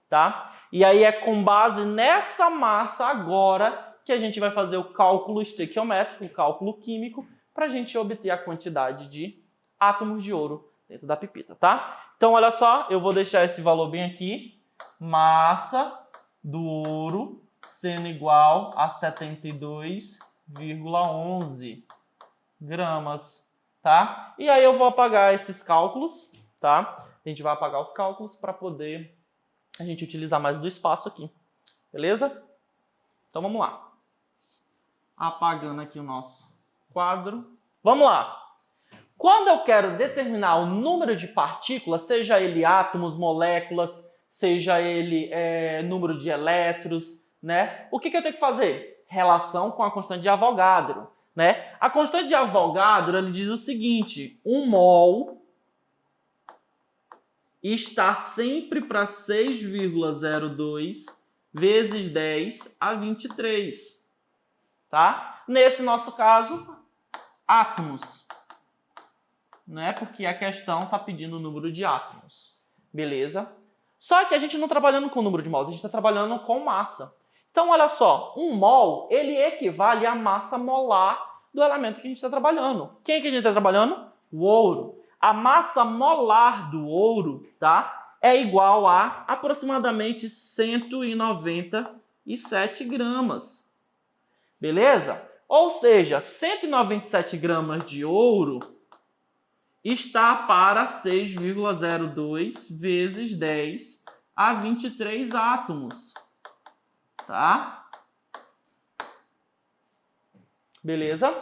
tá? E aí é com base nessa massa agora que a gente vai fazer o cálculo estequiométrico, o cálculo químico, para a gente obter a quantidade de átomos de ouro dentro da pepita, tá? Então, olha só, eu vou deixar esse valor bem aqui. Massa do ouro sendo igual a 72,11 gramas, tá? E aí eu vou apagar esses cálculos, tá? A gente vai apagar os cálculos para poder a gente utilizar mais do espaço aqui, beleza? Então, vamos lá. Apagando aqui o nosso quadro. Vamos lá. Quando eu quero determinar o número de partículas, seja ele átomos, moléculas, seja ele número de elétrons, né? O que eu tenho que fazer? Relação com a constante de Avogadro, né? A constante de Avogadro, ele diz o seguinte: 1 mol está sempre para 6,02 vezes 10 a 23. Tá? Nesse nosso caso, átomos, né? Porque a questão está pedindo o número de átomos, beleza? Só que a gente não está trabalhando com o número de mols, a gente está trabalhando com massa. Então, olha só, 1 mol, ele equivale à massa molar do elemento que a gente está trabalhando. Quem que a gente está trabalhando? O ouro. A massa molar do ouro, tá? É igual a aproximadamente 197 gramas. Beleza? Ou seja, 197 gramas de ouro está para 6,02 vezes 10 a 23 átomos. Tá? Beleza?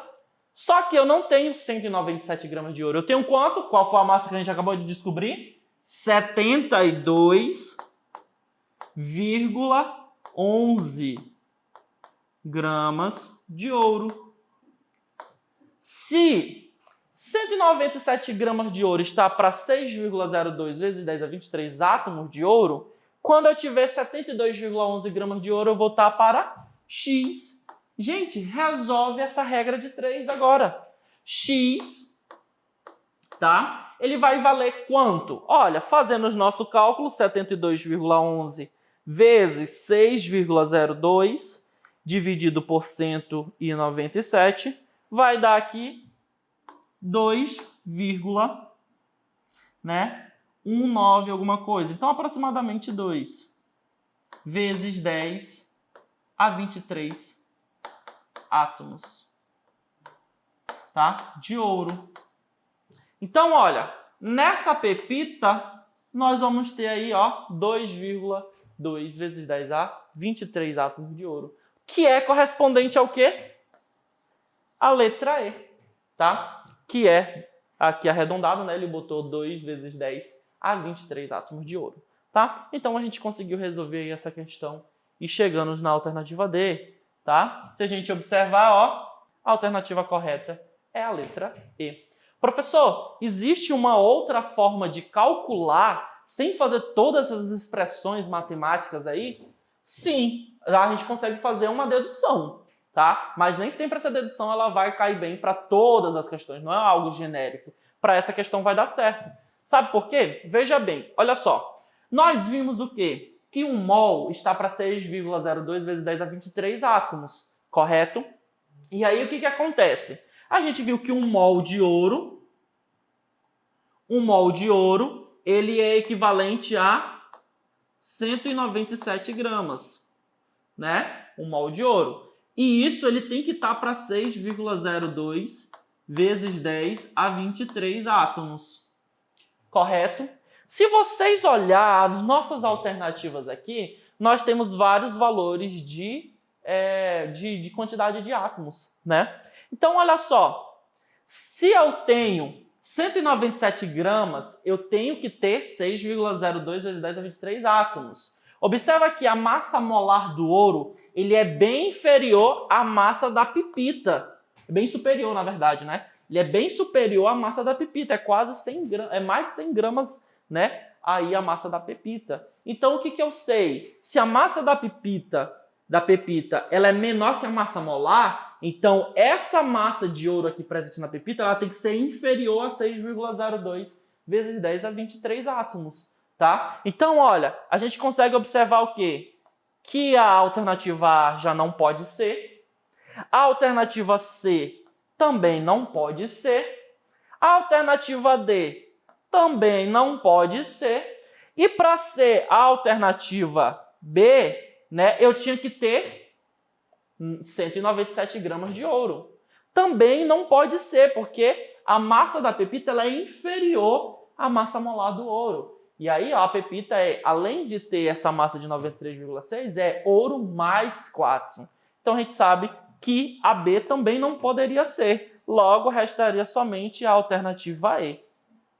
Só que eu não tenho 197 gramas de ouro. Eu tenho quanto? Qual foi a massa que a gente acabou de descobrir? 72,11 gramas de ouro. Se 197 gramas de ouro está para 6,02 vezes 10 a 23 átomos de ouro, quando eu tiver 72,11 gramas de ouro, eu vou estar para X. Gente, resolve essa regra de 3 agora. X, tá? Ele vai valer quanto? Olha, fazendo o nosso cálculo, 72,11 vezes 6,02 dividido por 197 vai dar aqui 2,19 alguma coisa. Então, aproximadamente 2 vezes 10 a 23 átomos, tá? De ouro. Então, olha, nessa pepita, nós vamos ter aí, ó, 2,2 vezes 10 a 23 átomos de ouro, que é correspondente ao quê? A letra E, tá? Que é, aqui arredondado, né? Ele botou 2 vezes 10 a 23 átomos de ouro, tá? Então, a gente conseguiu resolver aí essa questão e chegamos na alternativa D, tá? Se a gente observar, ó, a alternativa correta é a letra E. Professor, existe uma outra forma de calcular sem fazer todas essas expressões matemáticas aí? Sim, a gente consegue fazer uma dedução, tá? Mas nem sempre essa dedução ela vai cair bem para todas as questões, não é algo genérico. Para essa questão vai dar certo. Sabe por quê? Veja bem, olha só. Nós vimos o quê? Que um mol está para 6,02 vezes 10 a 23 átomos, correto? E aí o que acontece? A gente viu que um mol de ouro, ele é equivalente a 197 gramas, né? Um mol de ouro. E isso ele tem que estar para 6,02 vezes 10 a 23 átomos, correto? Se vocês olharem as nossas alternativas aqui, nós temos vários valores de quantidade de átomos, né? Então, olha só, se eu tenho 197 gramas, eu tenho que ter 6,02 vezes 10 a 23 átomos. Observa que a massa molar do ouro, ele é bem inferior à massa da pepita. Bem superior, na verdade, né? Ele é bem superior à massa da pepita, é quase 100 gramas, é mais de 100 gramas, né? Aí a massa da pepita. Então, o que eu sei? Se a massa da pepita, ela é menor que a massa molar, então essa massa de ouro aqui presente na pepita, ela tem que ser inferior a 6,02 vezes 10 a 23 átomos, tá? Então, olha, a gente consegue observar o quê? Que a alternativa A já não pode ser, a alternativa C também não pode ser, a alternativa D também não pode ser, e para ser a alternativa B, né, eu tinha que ter 197 gramas de ouro. Também não pode ser, porque a massa da pepita ela é inferior à massa molar do ouro. E aí ó, a pepita, além de ter essa massa de 93,6, é ouro mais quartzo. Então a gente sabe que a B também não poderia ser. Logo, restaria somente a alternativa E.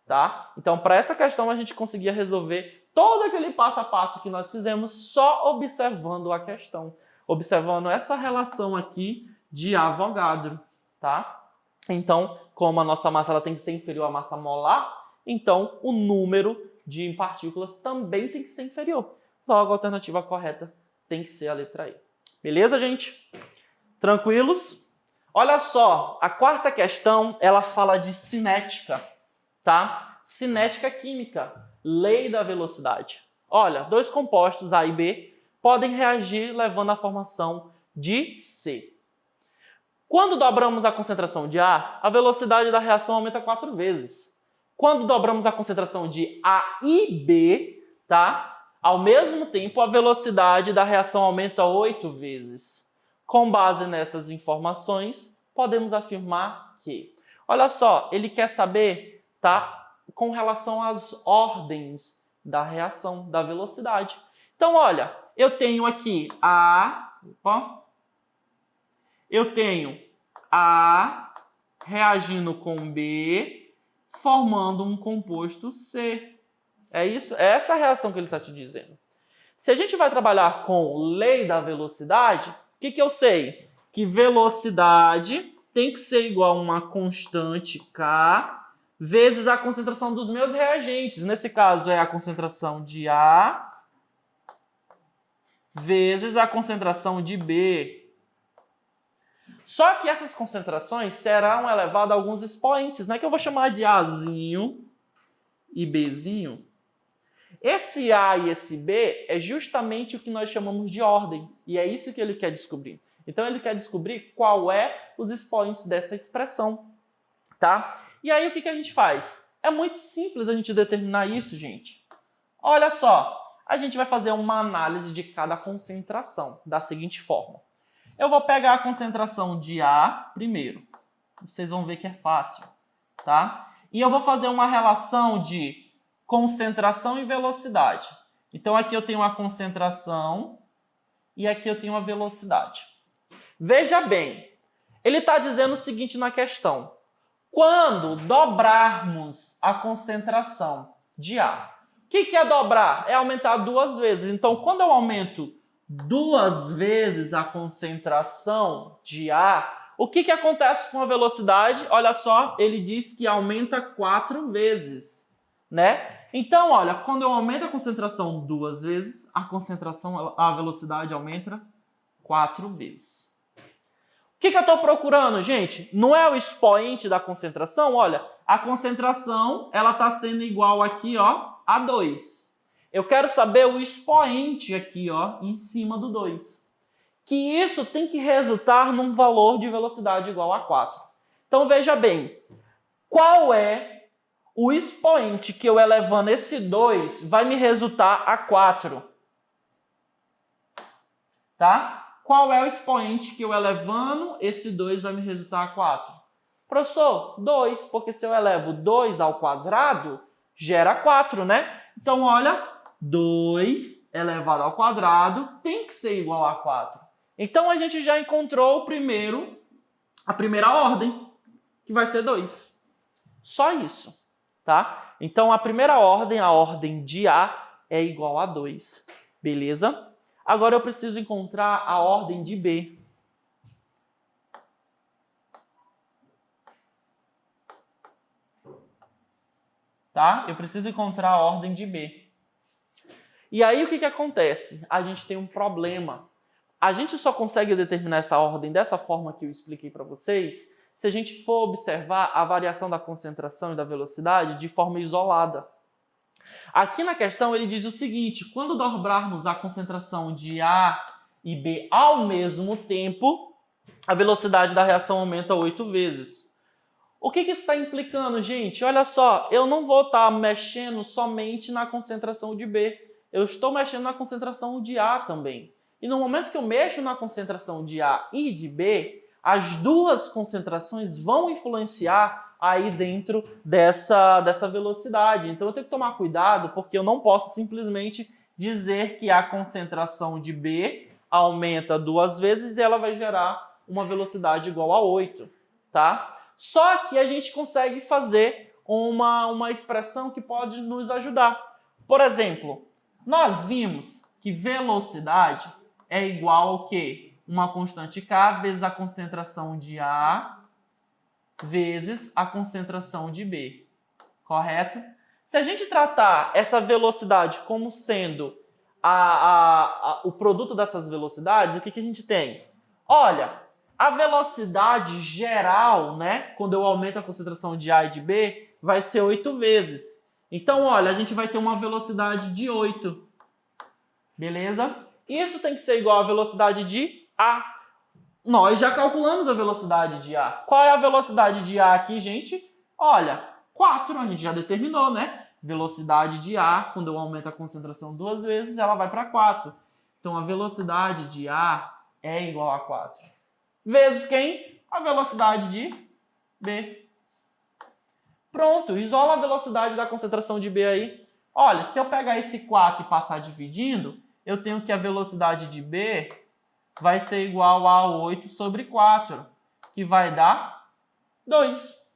Tá? Então, para essa questão, a gente conseguia resolver todo aquele passo a passo que nós fizemos só observando a questão. Observando essa relação aqui de Avogadro. Tá? Então, como a nossa massa ela tem que ser inferior à massa molar, então o número de partículas também tem que ser inferior. Logo, a alternativa correta tem que ser a letra E. Beleza, gente? Tranquilos? Olha só, a quarta questão, ela fala de cinética, tá? Cinética química, lei da velocidade. Olha, dois compostos A e B podem reagir levando à formação de C. Quando dobramos a concentração de A, a velocidade da reação aumenta 4 vezes. Quando dobramos a concentração de A e B, tá? Ao mesmo tempo, a velocidade da reação aumenta 8 vezes. Com base nessas informações, podemos afirmar que... Olha só, ele quer saber, tá? Com relação às ordens da reação, da velocidade. Então, olha, eu tenho aqui eu tenho A reagindo com B, formando um composto C. É isso? É essa a reação que ele está te dizendo. Se a gente vai trabalhar com lei da velocidade, o que eu sei? Que velocidade tem que ser igual a uma constante K vezes a concentração dos meus reagentes. Nesse caso, é a concentração de A vezes a concentração de B. Só que essas concentrações serão elevadas a alguns expoentes, né? Que eu vou chamar de Azinho e Bzinho. Esse A e esse B é justamente o que nós chamamos de ordem. E é isso que ele quer descobrir. Então, ele quer descobrir qual é os expoentes dessa expressão. Tá? E aí, o que a gente faz? É muito simples a gente determinar isso, gente. Olha só, a gente vai fazer uma análise de cada concentração da seguinte forma. Eu vou pegar a concentração de A primeiro. Vocês vão ver que é fácil. Tá? E eu vou fazer uma relação de concentração e velocidade. Então, aqui eu tenho a concentração e aqui eu tenho a velocidade. Veja bem, ele está dizendo o seguinte na questão. Quando dobrarmos a concentração de A, o que é dobrar? É aumentar 2 vezes. Então, quando eu aumento 2 vezes a concentração de A, o que acontece com a velocidade? Olha só, ele diz que aumenta 4 vezes, né? Então, olha, quando eu aumento a concentração 2 vezes, a velocidade aumenta 4 vezes. O que eu estou procurando, gente? Não é o expoente da concentração? Olha, a concentração ela está sendo igual aqui, ó, a 2. Eu quero saber o expoente aqui, ó, em cima do 2. Que isso tem que resultar num valor de velocidade igual a 4. Então, veja bem, qual é o expoente que eu elevando esse 2 vai me resultar a 4? Tá? Qual é o expoente que eu elevando esse 2 vai me resultar a 4? Professor, 2, porque se eu elevo 2 ao quadrado, gera 4, né? Então, olha, 2 elevado ao quadrado tem que ser igual a 4. Então, a gente já encontrou a primeira ordem, que vai ser 2. Só isso, tá? Então, a primeira ordem, a ordem de A, é igual a 2. Beleza? Agora eu preciso encontrar a ordem de B. Tá? Eu preciso encontrar a ordem de B. E aí o que acontece? A gente tem um problema. A gente só consegue determinar essa ordem dessa forma que eu expliquei para vocês se a gente for observar a variação da concentração e da velocidade de forma isolada. Aqui na questão ele diz o seguinte: quando dobrarmos a concentração de A e B ao mesmo tempo, a velocidade da reação aumenta 8 vezes. O que isso está implicando, gente? Olha só, eu não vou estar mexendo somente na concentração de B, eu estou mexendo na concentração de A também. E no momento que eu mexo na concentração de A e de B, as duas concentrações vão influenciar aí dentro dessa velocidade. Então eu tenho que tomar cuidado, porque eu não posso simplesmente dizer que a concentração de B aumenta 2 vezes e ela vai gerar uma velocidade igual a 8, tá? Só que a gente consegue fazer uma expressão que pode nos ajudar. Por exemplo, nós vimos que velocidade é igual ao quê? Uma constante K vezes a concentração de A vezes a concentração de B. Correto? Se a gente tratar essa velocidade como sendo o produto dessas velocidades, o que a gente tem? Olha, a velocidade geral, né, quando eu aumento a concentração de A e de B, vai ser 8 vezes. Então, olha, a gente vai ter uma velocidade de 8. Beleza? Isso tem que ser igual à velocidade de A. Nós já calculamos a velocidade de A. Qual é a velocidade de A aqui, gente? Olha, 4, a gente já determinou, né? Velocidade de A, quando eu aumento a concentração 2 vezes, ela vai para 4. Então, a velocidade de A é igual a 4. Vezes quem? A velocidade de B. Pronto, isola a velocidade da concentração de B aí. Olha, se eu pegar esse 4 e passar dividindo, eu tenho que a velocidade de B vai ser igual a 8 sobre 4, que vai dar 2.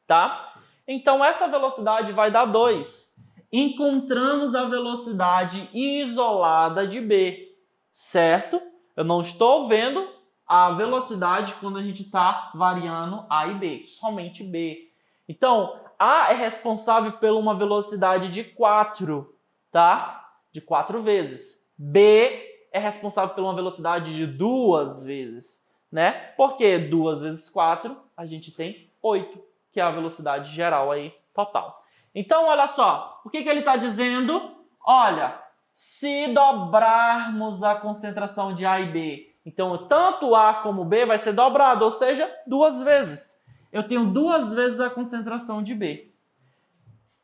Tá? Então, essa velocidade vai dar 2. Encontramos a velocidade isolada de B, certo? Eu não estou vendo a velocidade quando a gente está variando A e B, somente B. Então, A é responsável por uma velocidade de 4, tá? De 4 vezes. B é responsável por uma velocidade de 2 vezes, né? Porque 2 vezes 4, a gente tem 8, que é a velocidade geral aí, total. Então, olha só, o que ele está dizendo? Olha, se dobrarmos a concentração de A e B, então tanto A como B vai ser dobrado, ou seja, 2 vezes. Eu tenho 2 vezes a concentração de B.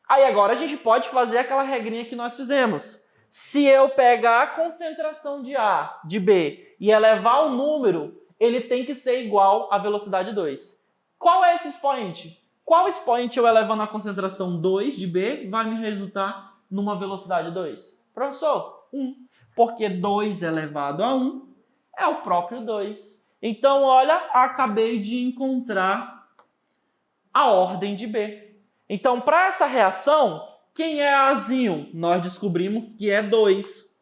Aí agora a gente pode fazer aquela regrinha que nós fizemos. Se eu pegar a concentração de A, de B, e elevar o número, ele tem que ser igual à velocidade 2. Qual é esse expoente? Qual expoente eu elevando a concentração 2 de B vai me resultar numa velocidade 2? Professor, 1. Porque 2 elevado a 1 é o próprio 2. Então, olha, acabei de encontrar a ordem de B. Então, para essa reação, quem é Azinho? Nós descobrimos que é 2.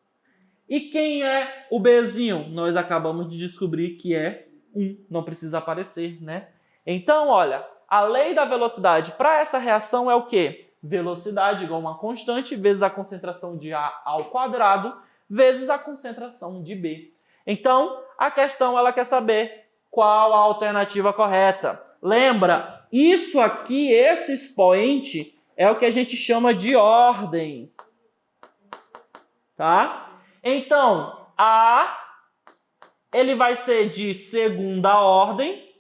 E quem é o Bzinho? Nós acabamos de descobrir que é 1. Não precisa aparecer, né? Então, olha, a lei da velocidade para essa reação é o quê? Velocidade igual a uma constante vezes a concentração de A ao quadrado vezes a concentração de B. Então, a questão ela quer saber qual a alternativa correta. Lembra, isso aqui, esse expoente, é o que a gente chama de ordem. tá? Então, A, ele vai ser de segunda ordem,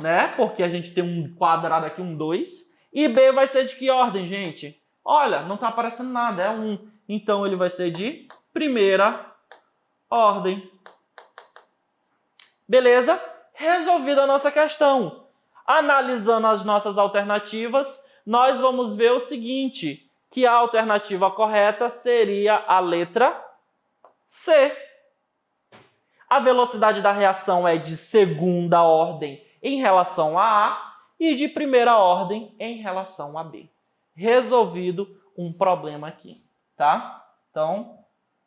né? Porque a gente tem um quadrado aqui, um 2. E B vai ser de que ordem, gente? Olha, não está aparecendo nada, é 1. Então, ele vai ser de primeira ordem. Beleza? Resolvida a nossa questão. Analisando as nossas alternativas, nós vamos ver o seguinte, que a alternativa correta seria a letra C. A velocidade da reação é de segunda ordem em relação a A e de primeira ordem em relação a B. Resolvido um problema aqui, tá? Então,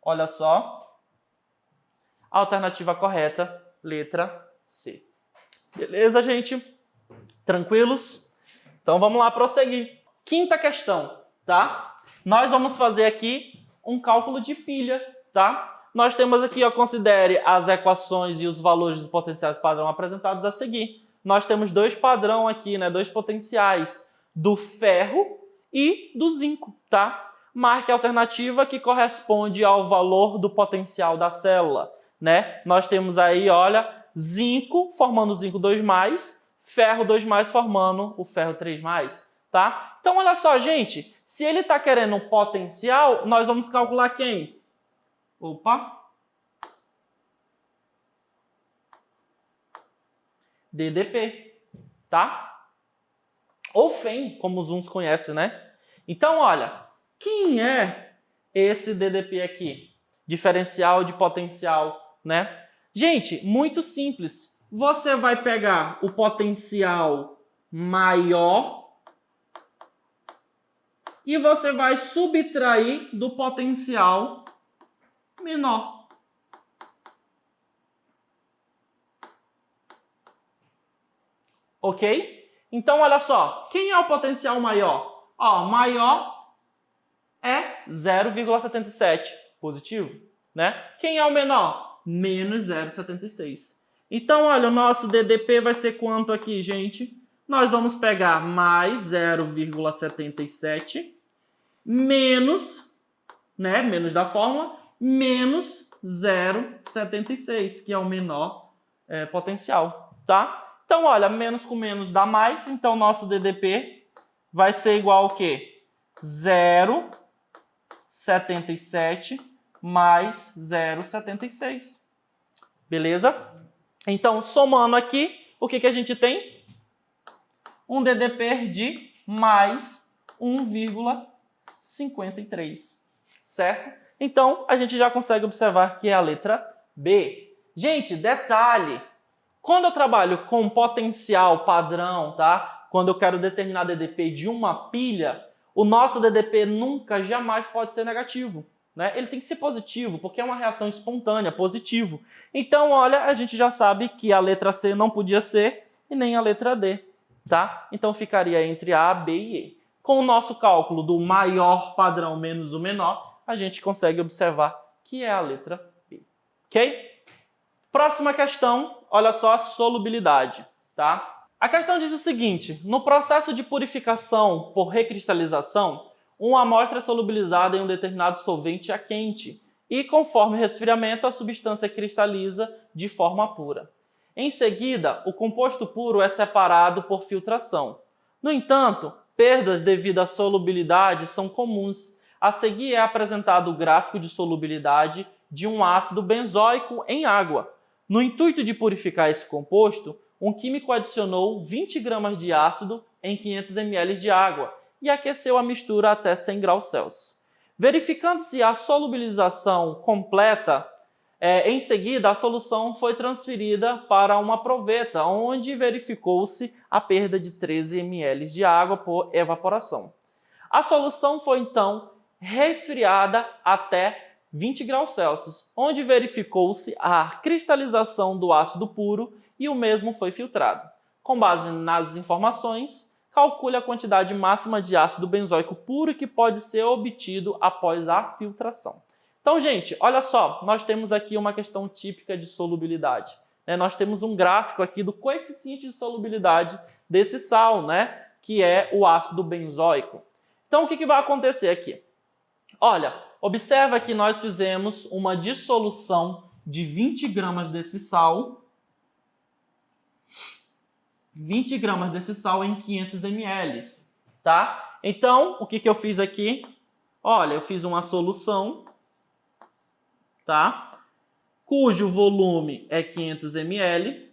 olha só. Alternativa correta, letra C. Beleza, gente? Tranquilos? Então, vamos lá prosseguir. Quinta questão, tá? Nós vamos fazer aqui um cálculo de pilha, tá? Nós temos aqui, ó, considere as equações e os valores dos potenciais padrão apresentados a seguir. Nós temos dois padrão aqui, né? Dois potenciais do ferro e do zinco, tá? Marque a alternativa que corresponde ao valor do potencial da célula, né? Nós temos aí, olha, zinco formando o zinco 2+, ferro 2+, formando o ferro 3+, tá? Então, olha só, gente, se ele está querendo um potencial, nós vamos calcular quem? Opa! DDP, tá? Ou FEM, como os uns conhecem, né? Então, olha, quem é esse DDP aqui? Diferencial de potencial, né? Gente, muito simples. Você vai pegar o potencial maior e você vai subtrair do potencial menor. Ok? Então, olha só. Quem é o potencial maior? Ó, maior é 0,77. Positivo, né? Quem é o menor? Menos 0,76. Então, olha, o nosso DDP vai ser quanto aqui, gente? Nós vamos pegar mais 0,77 menos, né? Menos da fórmula, menos 0,76, que é o menor potencial, tá? Então, olha, menos com menos dá mais, então nosso DDP vai ser igual ao quê? 0,77 mais 0,76. Beleza? Então, somando aqui, o que a gente tem? Um DDP de mais 1,53, certo? Então, a gente já consegue observar que é a letra B. Gente, detalhe, quando eu trabalho com potencial padrão, tá? Quando eu quero determinar DDP de uma pilha, o nosso DDP nunca, jamais pode ser negativo, né? Ele tem que ser positivo, porque é uma reação espontânea, positivo. Então, olha, a gente já sabe que a letra C não podia ser e nem a letra D, tá? Então, ficaria entre A, B e E. Com o nosso cálculo do maior padrão menos o menor, a gente consegue observar que é a letra B, ok? Próxima questão, olha só, solubilidade, tá? A questão diz o seguinte, no processo de purificação por recristalização, uma amostra é solubilizada em um determinado solvente a quente e, conforme o resfriamento, a substância cristaliza de forma pura. Em seguida, o composto puro é separado por filtração. No entanto, perdas devido à solubilidade são comuns. A seguir é apresentado o gráfico de solubilidade de um ácido benzoico em água. No intuito de purificar esse composto, um químico adicionou 20 gramas de ácido em 500 ml de água e aqueceu a mistura até 100 graus Celsius. Verificando-se a solubilização completa, em seguida a solução foi transferida para uma proveta, onde verificou-se a perda de 13 ml de água por evaporação. A solução foi então resfriada até 20 graus Celsius, onde verificou-se a cristalização do ácido puro e o mesmo foi filtrado. Com base nas informações, calcule a quantidade máxima de ácido benzoico puro que pode ser obtido após a filtração. Então, gente, olha só, nós temos aqui uma questão típica de solubilidade, né? Nós temos um gráfico aqui do coeficiente de solubilidade desse sal, né? Que é o ácido benzoico. Então, o que vai acontecer aqui? Olha, observa que nós fizemos uma dissolução de 20 gramas desse sal. 20 gramas desse sal em 500 ml, tá? Então, o que eu fiz aqui? Olha, eu fiz uma solução, tá? Cujo volume é 500 ml.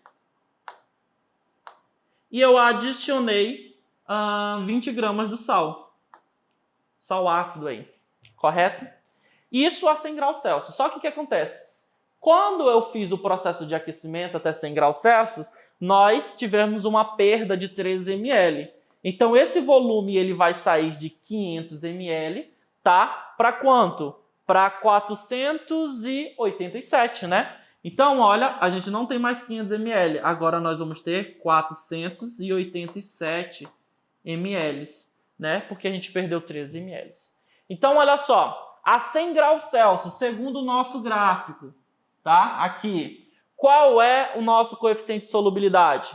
E eu adicionei 20 gramas do sal. Sal ácido aí, correto? Isso a 100 graus Celsius. Só que o que acontece? Quando eu fiz o processo de aquecimento até 100 graus Celsius, nós tivemos uma perda de 13 ml. Então, esse volume ele vai sair de 500 ml, tá? Para quanto? Para 487, né? Então, olha, a gente não tem mais 500 ml. Agora nós vamos ter 487 ml, né? Porque a gente perdeu 13 ml. Então, olha só, a 100 graus Celsius, segundo o nosso gráfico, tá? Aqui. Qual é o nosso coeficiente de solubilidade?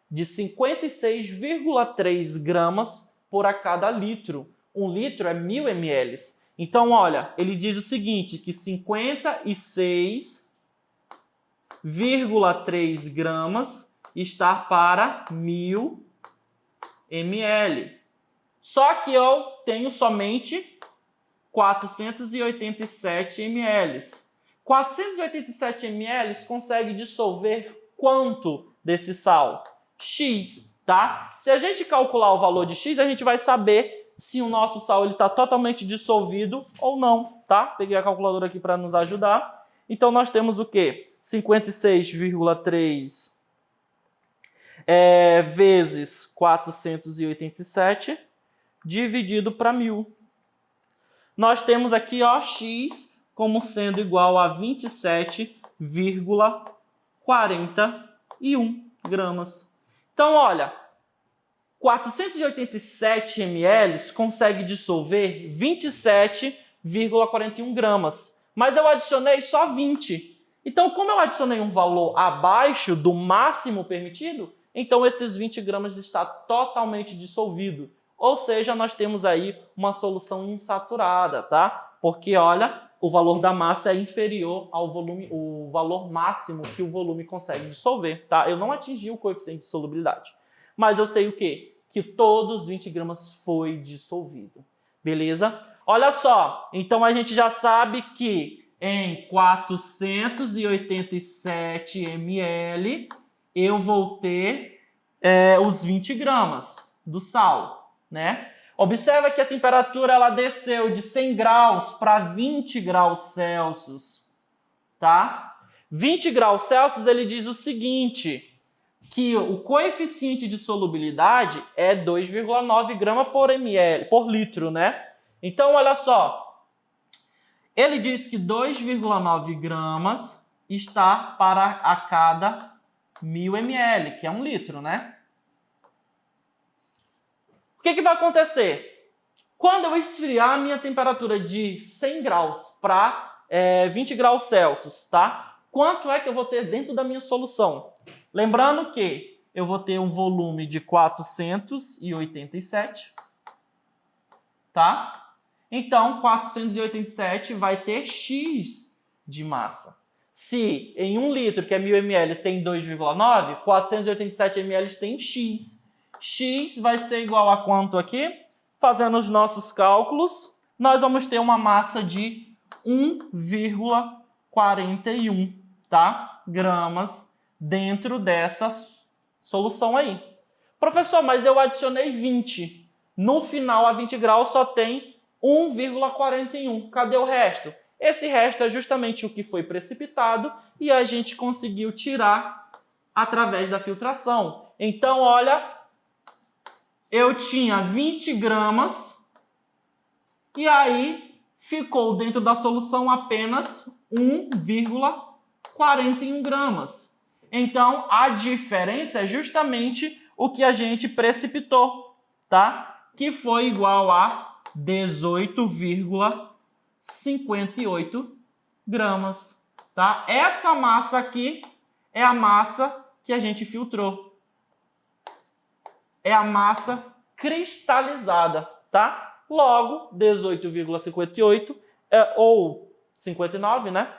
De 56,3 gramas por a cada litro. 1 litro é 1000 ml. Então, olha, ele diz o seguinte, que 56,3 gramas está para 1000 ml. Só que eu tenho somente 487 ml. 487 ml consegue dissolver quanto desse sal? X, tá? Se a gente calcular o valor de X, a gente vai saber se o nosso sal está totalmente dissolvido ou não, tá? Peguei a calculadora aqui para nos ajudar. Então, nós temos o quê? 56,3 vezes 487 dividido para 1000. Nós temos aqui, ó, X como sendo igual a 27,41 gramas. Então, olha, 487 ml consegue dissolver 27,41 gramas. Mas eu adicionei só 20. Então, como eu adicionei um valor abaixo do máximo permitido, então esses 20 gramas está totalmente dissolvido. Ou seja, nós temos aí uma solução insaturada, tá? Porque, olha, o valor da massa é inferior ao volume, o valor máximo que o volume consegue dissolver, tá? Eu não atingi o coeficiente de solubilidade. Mas eu sei o quê? Que todos os 20 gramas foi dissolvido. Beleza? Olha só, então a gente já sabe que em 487 ml eu vou ter os 20 gramas do sal, né? Observa que a temperatura ela desceu de 100 graus para 20 graus Celsius, tá? 20 graus Celsius ele diz o seguinte, que o coeficiente de solubilidade é 2,9 gramas por litro, né? Então, olha só, ele diz que 2,9 gramas está para a cada 1000 ml, que é 1 litro, né? O que vai acontecer? Quando eu esfriar a minha temperatura de 100 graus para 20 graus Celsius, tá? Quanto é que eu vou ter dentro da minha solução? Lembrando que eu vou ter um volume de 487, tá? Então, 487 vai ter X de massa. Se em 1 litro, que é 1000 ml, tem 2,9, 487 ml tem X. X vai ser igual a quanto aqui? Fazendo os nossos cálculos, nós vamos ter uma massa de 1,41, tá? Gramas dentro dessa solução aí. Professor, mas eu adicionei 20. No final, a 20 graus só tem 1,41. Cadê o resto? Esse resto é justamente o que foi precipitado e a gente conseguiu tirar através da filtração. Então, olha, eu tinha 20 gramas e aí ficou dentro da solução apenas 1,41 gramas. Então, a diferença é justamente o que a gente precipitou, tá? Que foi igual a 18,58 gramas, tá? Essa massa aqui é a massa que a gente filtrou. É a massa cristalizada, tá? Logo, 18,58 ou 59, né?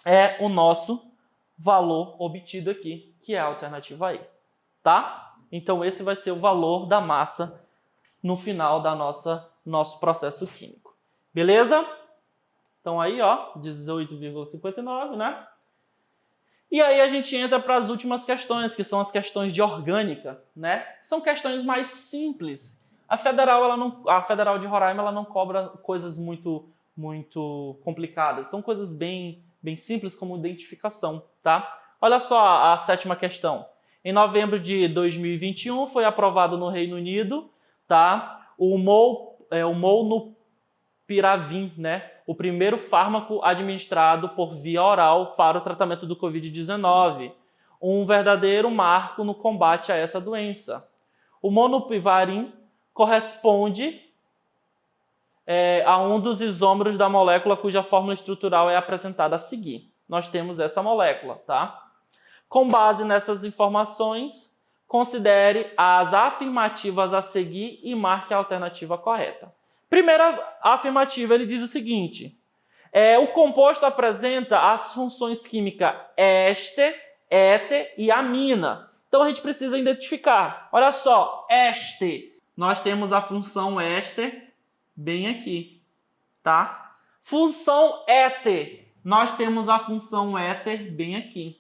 É o nosso valor obtido aqui, que é a alternativa E, tá? Então, esse vai ser o valor da massa no final da nosso processo químico. Beleza? Então, aí, ó, 18,59, né? E aí a gente entra para as últimas questões, que são as questões de orgânica, né? São questões mais simples. A Federal de Roraima ela não cobra coisas muito complicadas. São coisas bem simples, como identificação, tá? Olha só a 7ª questão. Em novembro de 2021 foi aprovado no Reino Unido, tá? O Molnupiravir, né? O primeiro fármaco administrado por via oral para o tratamento do Covid-19, um verdadeiro marco no combate a essa doença. O Molnupiravir corresponde a um dos isômeros da molécula cuja fórmula estrutural é apresentada a seguir. Nós temos essa molécula, tá? Com base nessas informações, considere as afirmativas a seguir e marque a alternativa correta. Primeira afirmativa, ele diz o seguinte: o composto apresenta as funções químicas éster, éter e amina. Então a gente precisa identificar. Olha só, éster, nós temos a função éster bem aqui, tá? Função éter, nós temos a função éter bem aqui.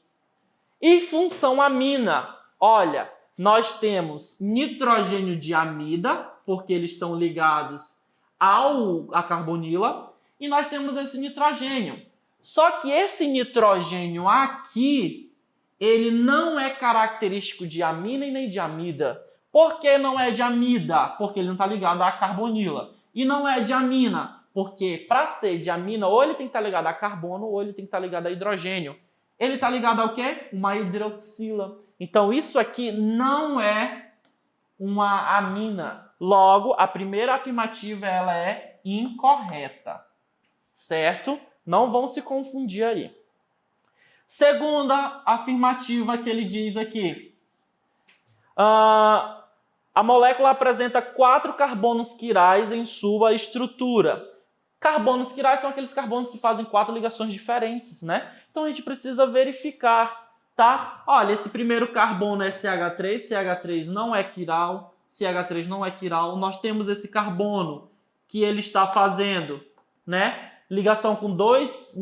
E função amina, olha, nós temos nitrogênio de amida, porque eles estão ligados à carbonila, e nós temos esse nitrogênio. Só que esse nitrogênio aqui, ele não é característico de amina e nem de amida. Por que não é de amida? Porque ele não está ligado à carbonila. E não é de amina, porque para ser de amina, ou ele tem que estar ligado a carbono, ou ele tem que estar ligado a hidrogênio. Ele está ligado ao quê? Uma hidroxila. Então, isso aqui não é uma amina. Logo, a primeira afirmativa ela é incorreta. Certo? Não vão se confundir aí. Segunda afirmativa que ele diz aqui. A molécula apresenta 4 carbonos quirais em sua estrutura. Carbonos quirais são aqueles carbonos que fazem 4 ligações diferentes, né? Então a gente precisa verificar, tá? Olha, esse primeiro carbono é CH3, CH3 não é quiral, CH3 não é quiral. Nós temos esse carbono que ele está fazendo, né? Ligação com dois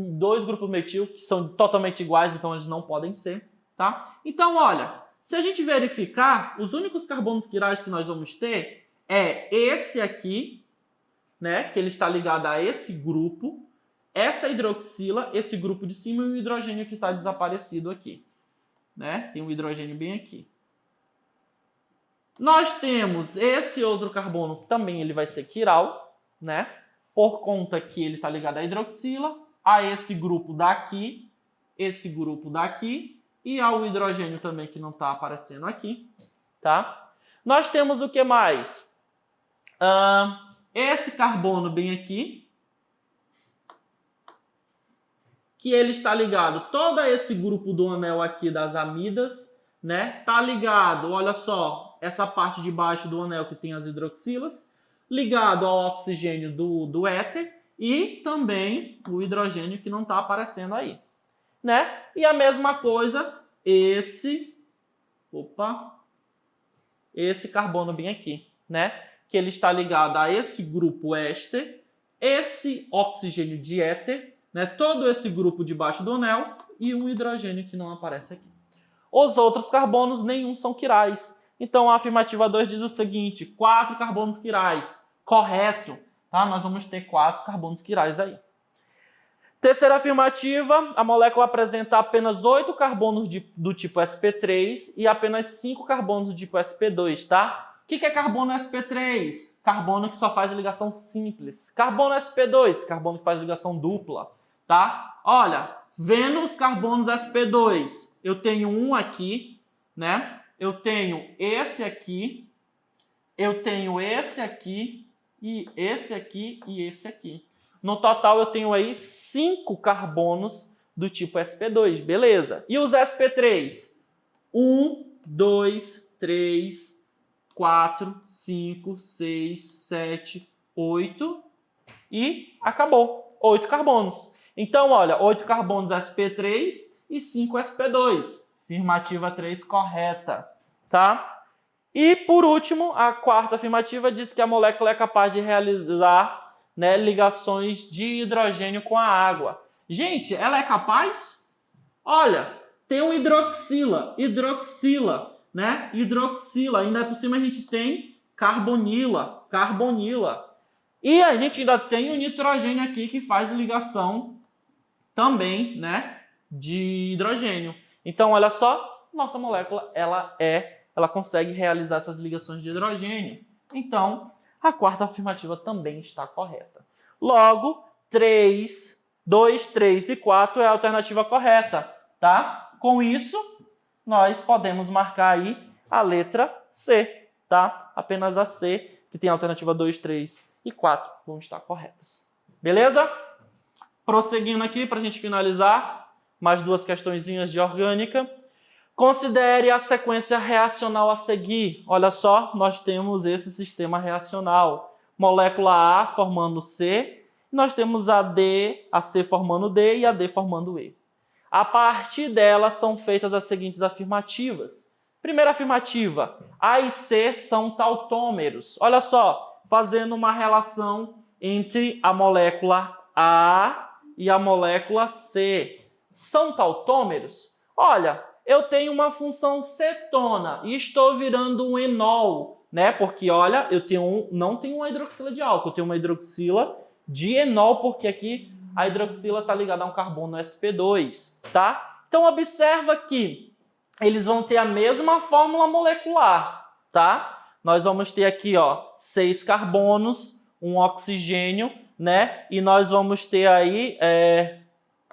grupos metil que são totalmente iguais, então eles não podem ser, tá? Então, olha, se a gente verificar, os únicos carbonos quirais que nós vamos ter é esse aqui, né? Que ele está ligado a esse grupo, essa hidroxila, esse grupo de cima e o hidrogênio que está desaparecido aqui, né? Tem um hidrogênio bem aqui. Nós temos esse outro carbono que também ele vai ser quiral, né? Por conta que ele está ligado à hidroxila, a esse grupo daqui, e ao hidrogênio também que não está aparecendo aqui, tá? Nós temos o que mais? Esse carbono bem aqui, que ele está ligado todo esse grupo do anel aqui das amidas, né? Tá ligado, olha só, essa parte de baixo do anel que tem as hidroxilas, ligado ao oxigênio do éter e também o hidrogênio que não está aparecendo aí, né? E a mesma coisa, esse carbono bem aqui, né? Que ele está ligado a esse grupo éster, esse oxigênio de éter, né? Todo esse grupo debaixo do anel e um hidrogênio que não aparece aqui. Os outros carbonos, nenhum são quirais. Então, a afirmativa 2 diz o seguinte: 4 carbonos quirais. Correto. Tá? Nós vamos ter 4 carbonos quirais aí. Terceira afirmativa, a molécula apresenta apenas 8 carbonos do tipo sp3 e apenas 5 carbonos do tipo sp2, tá? O que é carbono sp3? Carbono que só faz ligação simples. Carbono sp2, carbono que faz ligação dupla, tá? Olha, vendo os carbonos sp2, eu tenho um aqui, né? Eu tenho esse aqui, eu tenho esse aqui, e esse aqui e esse aqui. No total eu tenho aí 5 carbonos do tipo sp2, beleza. E os sp3? 1, 2, 3, 4, 5, 6, 7, 8 e acabou. 8 carbonos. Então, olha, 8 carbonos sp3 e 5 sp2. Afirmativa 3 correta, tá? E, por último, a quarta afirmativa diz que a molécula é capaz de realizar, né, ligações de hidrogênio com a água. Gente, ela é capaz? Olha, tem um hidroxila, né? Hidroxila, ainda por cima a gente tem carbonila. E a gente ainda tem o nitrogênio aqui que faz ligação também, né, de hidrogênio. Então, olha só, nossa molécula, ela consegue realizar essas ligações de hidrogênio. Então, a quarta afirmativa também está correta. Logo, 2, 3 e 4 é a alternativa correta, tá? Com isso, nós podemos marcar aí a letra C, tá? Apenas a C, que tem a alternativa 2, 3 e 4, vão estar corretas. Beleza? Prosseguindo aqui para a gente finalizar, mais duas questõezinhas de orgânica. Considere a sequência reacional a seguir. Olha só, nós temos esse sistema reacional. Molécula A formando C, e nós temos a C formando D e a D formando E. A partir dela são feitas as seguintes afirmativas. Primeira afirmativa, A e C são tautômeros. Olha só, fazendo uma relação entre a molécula A e a molécula C. São tautômeros? Olha, eu tenho uma função cetona e estou virando um enol, né? Porque, olha, não tenho uma hidroxila de álcool, eu tenho uma hidroxila de enol, porque aqui a hidroxila está ligada a um carbono sp2, tá? Então, observa que eles vão ter a mesma fórmula molecular, tá? Nós vamos ter aqui, ó, 6 carbonos, um oxigênio, né? E nós vamos ter aí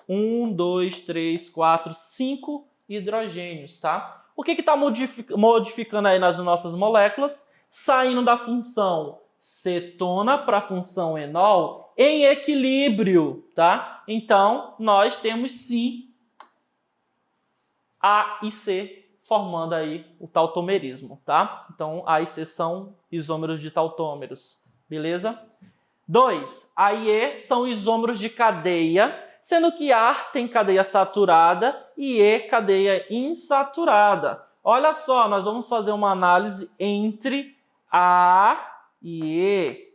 1, 2, 3, 4, 5 hidrogênios, tá? O que está modificando aí nas nossas moléculas? Saindo da função cetona para a função enol em equilíbrio, tá? Então, nós temos sim A e C formando aí o tautomerismo, tá? Então, A e C são isômeros de tautômeros, beleza? 2. A e E são isômeros de cadeia, sendo que A tem cadeia saturada e E cadeia insaturada. Olha só, nós vamos fazer uma análise entre A e E.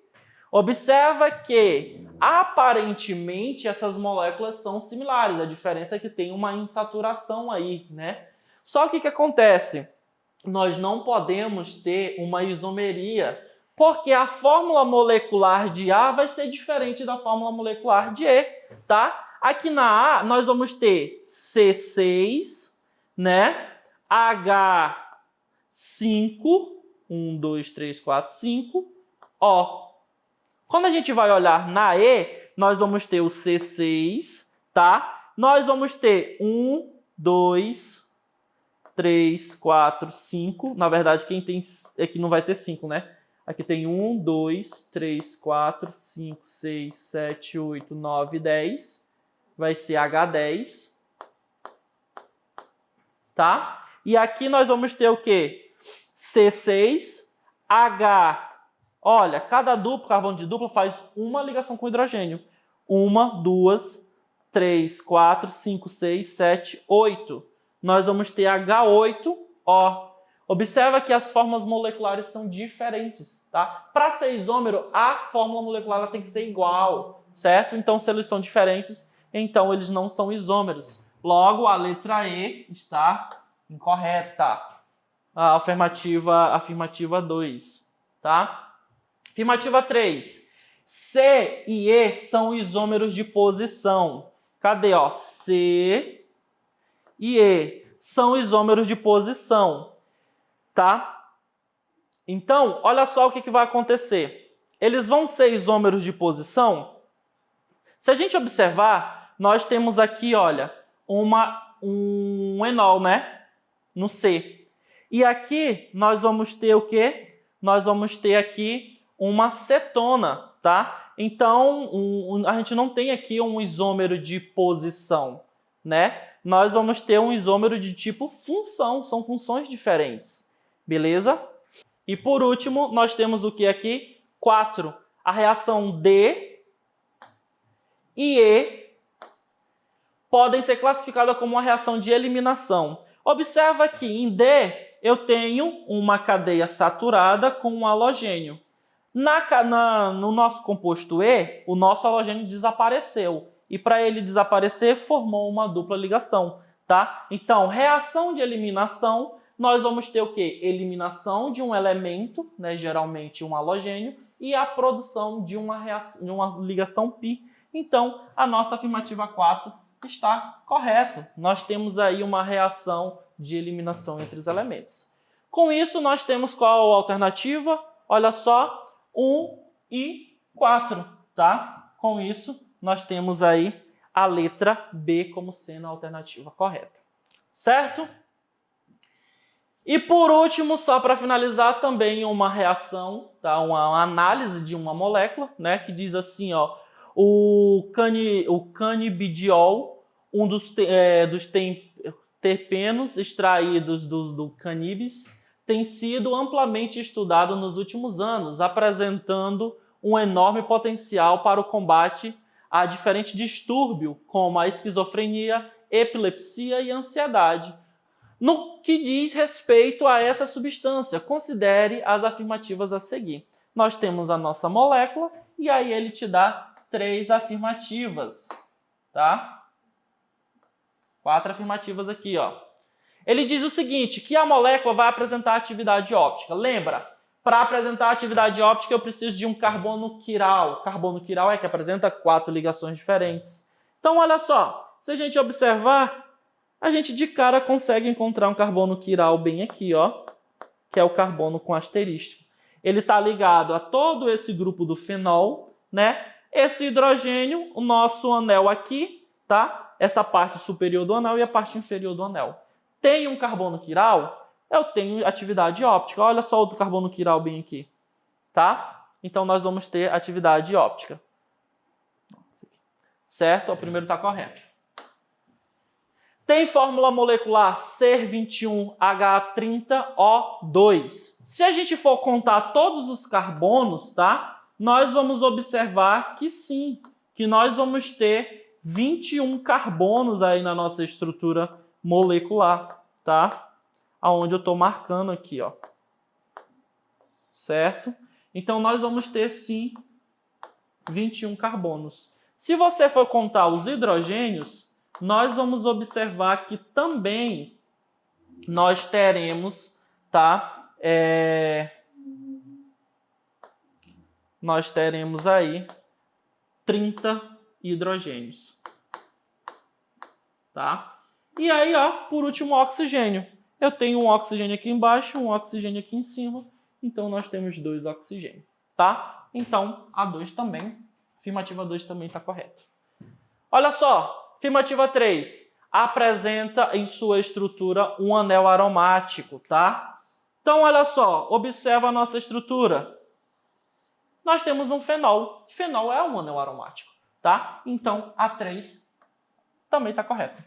Observa que, aparentemente, essas moléculas são similares. A diferença é que tem uma insaturação aí, né? Só que o que acontece? Nós não podemos ter uma isomeria, porque a fórmula molecular de A vai ser diferente da fórmula molecular de E, tá? Aqui na A, nós vamos ter C6, né? H5, 1, 2, 3, 4, 5, O. Quando a gente vai olhar na E, nós vamos ter o C6, tá? Nós vamos ter 1, 2, 3, 4, 5. Na verdade, quem tem aqui não vai ter 5, né? Aqui tem 1, 2, 3, 4, 5, 6, 7, 8, 9, 10. Vai ser H10. Tá? E aqui nós vamos ter o quê? C6, H. Olha, cada carbono de dupla faz uma ligação com hidrogênio. 1, 2, 3, 4, 5, 6, 7, 8. Nós vamos ter H8, O. Observa que as fórmulas moleculares são diferentes, tá? Para ser isômero, a fórmula molecular tem que ser igual, certo? Então, se eles são diferentes, então eles não são isômeros. Logo, a letra E está incorreta. A afirmativa 2, tá? Afirmativa 3. C e E são isômeros de posição. Cadê, ó? C e E são isômeros de posição, tá? Então, olha só o que vai acontecer. Eles vão ser isômeros de posição? Se a gente observar, nós temos aqui, olha, um enol, né? No C. E aqui nós vamos ter o quê? Nós vamos ter aqui uma cetona, tá? Então, a gente não tem aqui um isômero de posição, né? Nós vamos ter um isômero de tipo função, são funções diferentes, beleza? E por último, nós temos o que aqui? 4. a reação D e E podem ser classificadas como uma reação de eliminação. Observa que em D eu tenho uma cadeia saturada com um halogênio. No nosso composto E, o nosso halogênio desapareceu. E para ele desaparecer, formou uma dupla ligação. Tá? Então, reação de eliminação, nós vamos ter o quê? Eliminação de um elemento, né, geralmente um halogênio, e a produção de uma ligação π. Então, a nossa afirmativa 4 está correta. Nós temos aí uma reação de eliminação entre os elementos. Com isso, nós temos qual alternativa? Olha só, 1 e 4. Tá? Com isso, nós temos aí a letra B como sendo a alternativa correta. Certo? E por último, só para finalizar, também uma reação, tá? Uma análise de uma molécula, né? Que diz assim, ó, o canibidiol, um dos terpenos extraídos do cannabis, tem sido amplamente estudado nos últimos anos, apresentando um enorme potencial para o combate a diferentes distúrbios, como a esquizofrenia, epilepsia e ansiedade. No que diz respeito a essa substância, considere as afirmativas a seguir. Nós temos a nossa molécula e aí ele te dá 3 afirmativas, tá? 4 afirmativas aqui, ó. Ele diz o seguinte, que a molécula vai apresentar atividade óptica. Lembra? Para apresentar atividade óptica, eu preciso de um carbono quiral. Carbono quiral é que apresenta 4 ligações diferentes. Então, olha só. Se a gente observar, a gente de cara consegue encontrar um carbono quiral bem aqui, ó, que é o carbono com asterisco. Ele está ligado a todo esse grupo do fenol, né? Esse hidrogênio, o nosso anel aqui, tá? Essa parte superior do anel e a parte inferior do anel. Tem um carbono quiral? Eu tenho atividade óptica. Olha só outro carbono quiral bem aqui, tá? Então, nós vamos ter atividade óptica. Certo? O primeiro está correto. Tem fórmula molecular C21H30O2. Se a gente for contar todos os carbonos, tá? Nós vamos observar que sim, que nós vamos ter 21 carbonos aí na nossa estrutura molecular, tá? Aonde eu estou marcando aqui, ó. Certo? Então, nós vamos ter, sim, 21 carbonos. Se você for contar os hidrogênios, nós vamos observar que também nós teremos, tá? Nós teremos aí 30 hidrogênios. Tá? E aí, ó, por último, o oxigênio. Eu tenho um oxigênio aqui embaixo, um oxigênio aqui em cima. Então, nós temos 2 oxigênios. Tá? Então, a 2 também. Afirmativa 2 também está correta. Olha só. Afirmativa 3. Apresenta em sua estrutura um anel aromático. Tá? Então, olha só. Observa a nossa estrutura. Nós temos um fenol. Fenol é um anel aromático. Tá? Então, a 3 também está correta.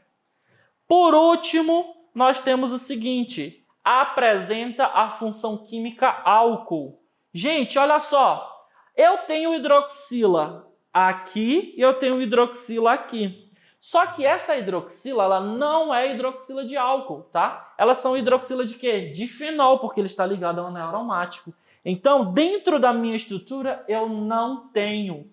Por último, nós temos o seguinte, apresenta a função química álcool. Gente, olha só, eu tenho hidroxila aqui e eu tenho hidroxila aqui. Só que essa hidroxila, ela não é hidroxila de álcool, tá? Elas são hidroxila de quê? De fenol, porque ele está ligado ao anel aromático. Então, dentro da minha estrutura, eu não tenho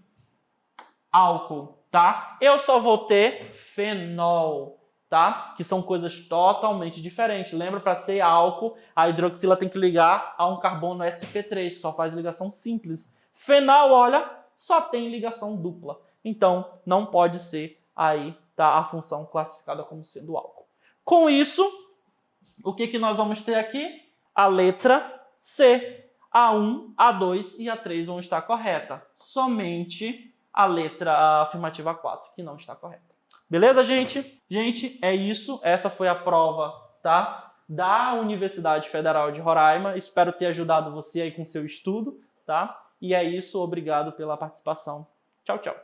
álcool, tá? Eu só vou ter fenol. Tá? Que são coisas totalmente diferentes. Lembra, para ser álcool, a hidroxila tem que ligar a um carbono sp3, só faz ligação simples. Fenol, olha, só tem ligação dupla. Então, não pode ser aí, tá, a função classificada como sendo álcool. Com isso, o que nós vamos ter aqui? A letra C. A1, A2 e A3 vão estar correta. Somente a afirmativa 4, que não está correta. Beleza, gente? Gente, é isso. Essa foi a prova, tá? Da Universidade Federal de Roraima. Espero ter ajudado você aí com o seu estudo, tá? E é isso. Obrigado pela participação. Tchau, tchau.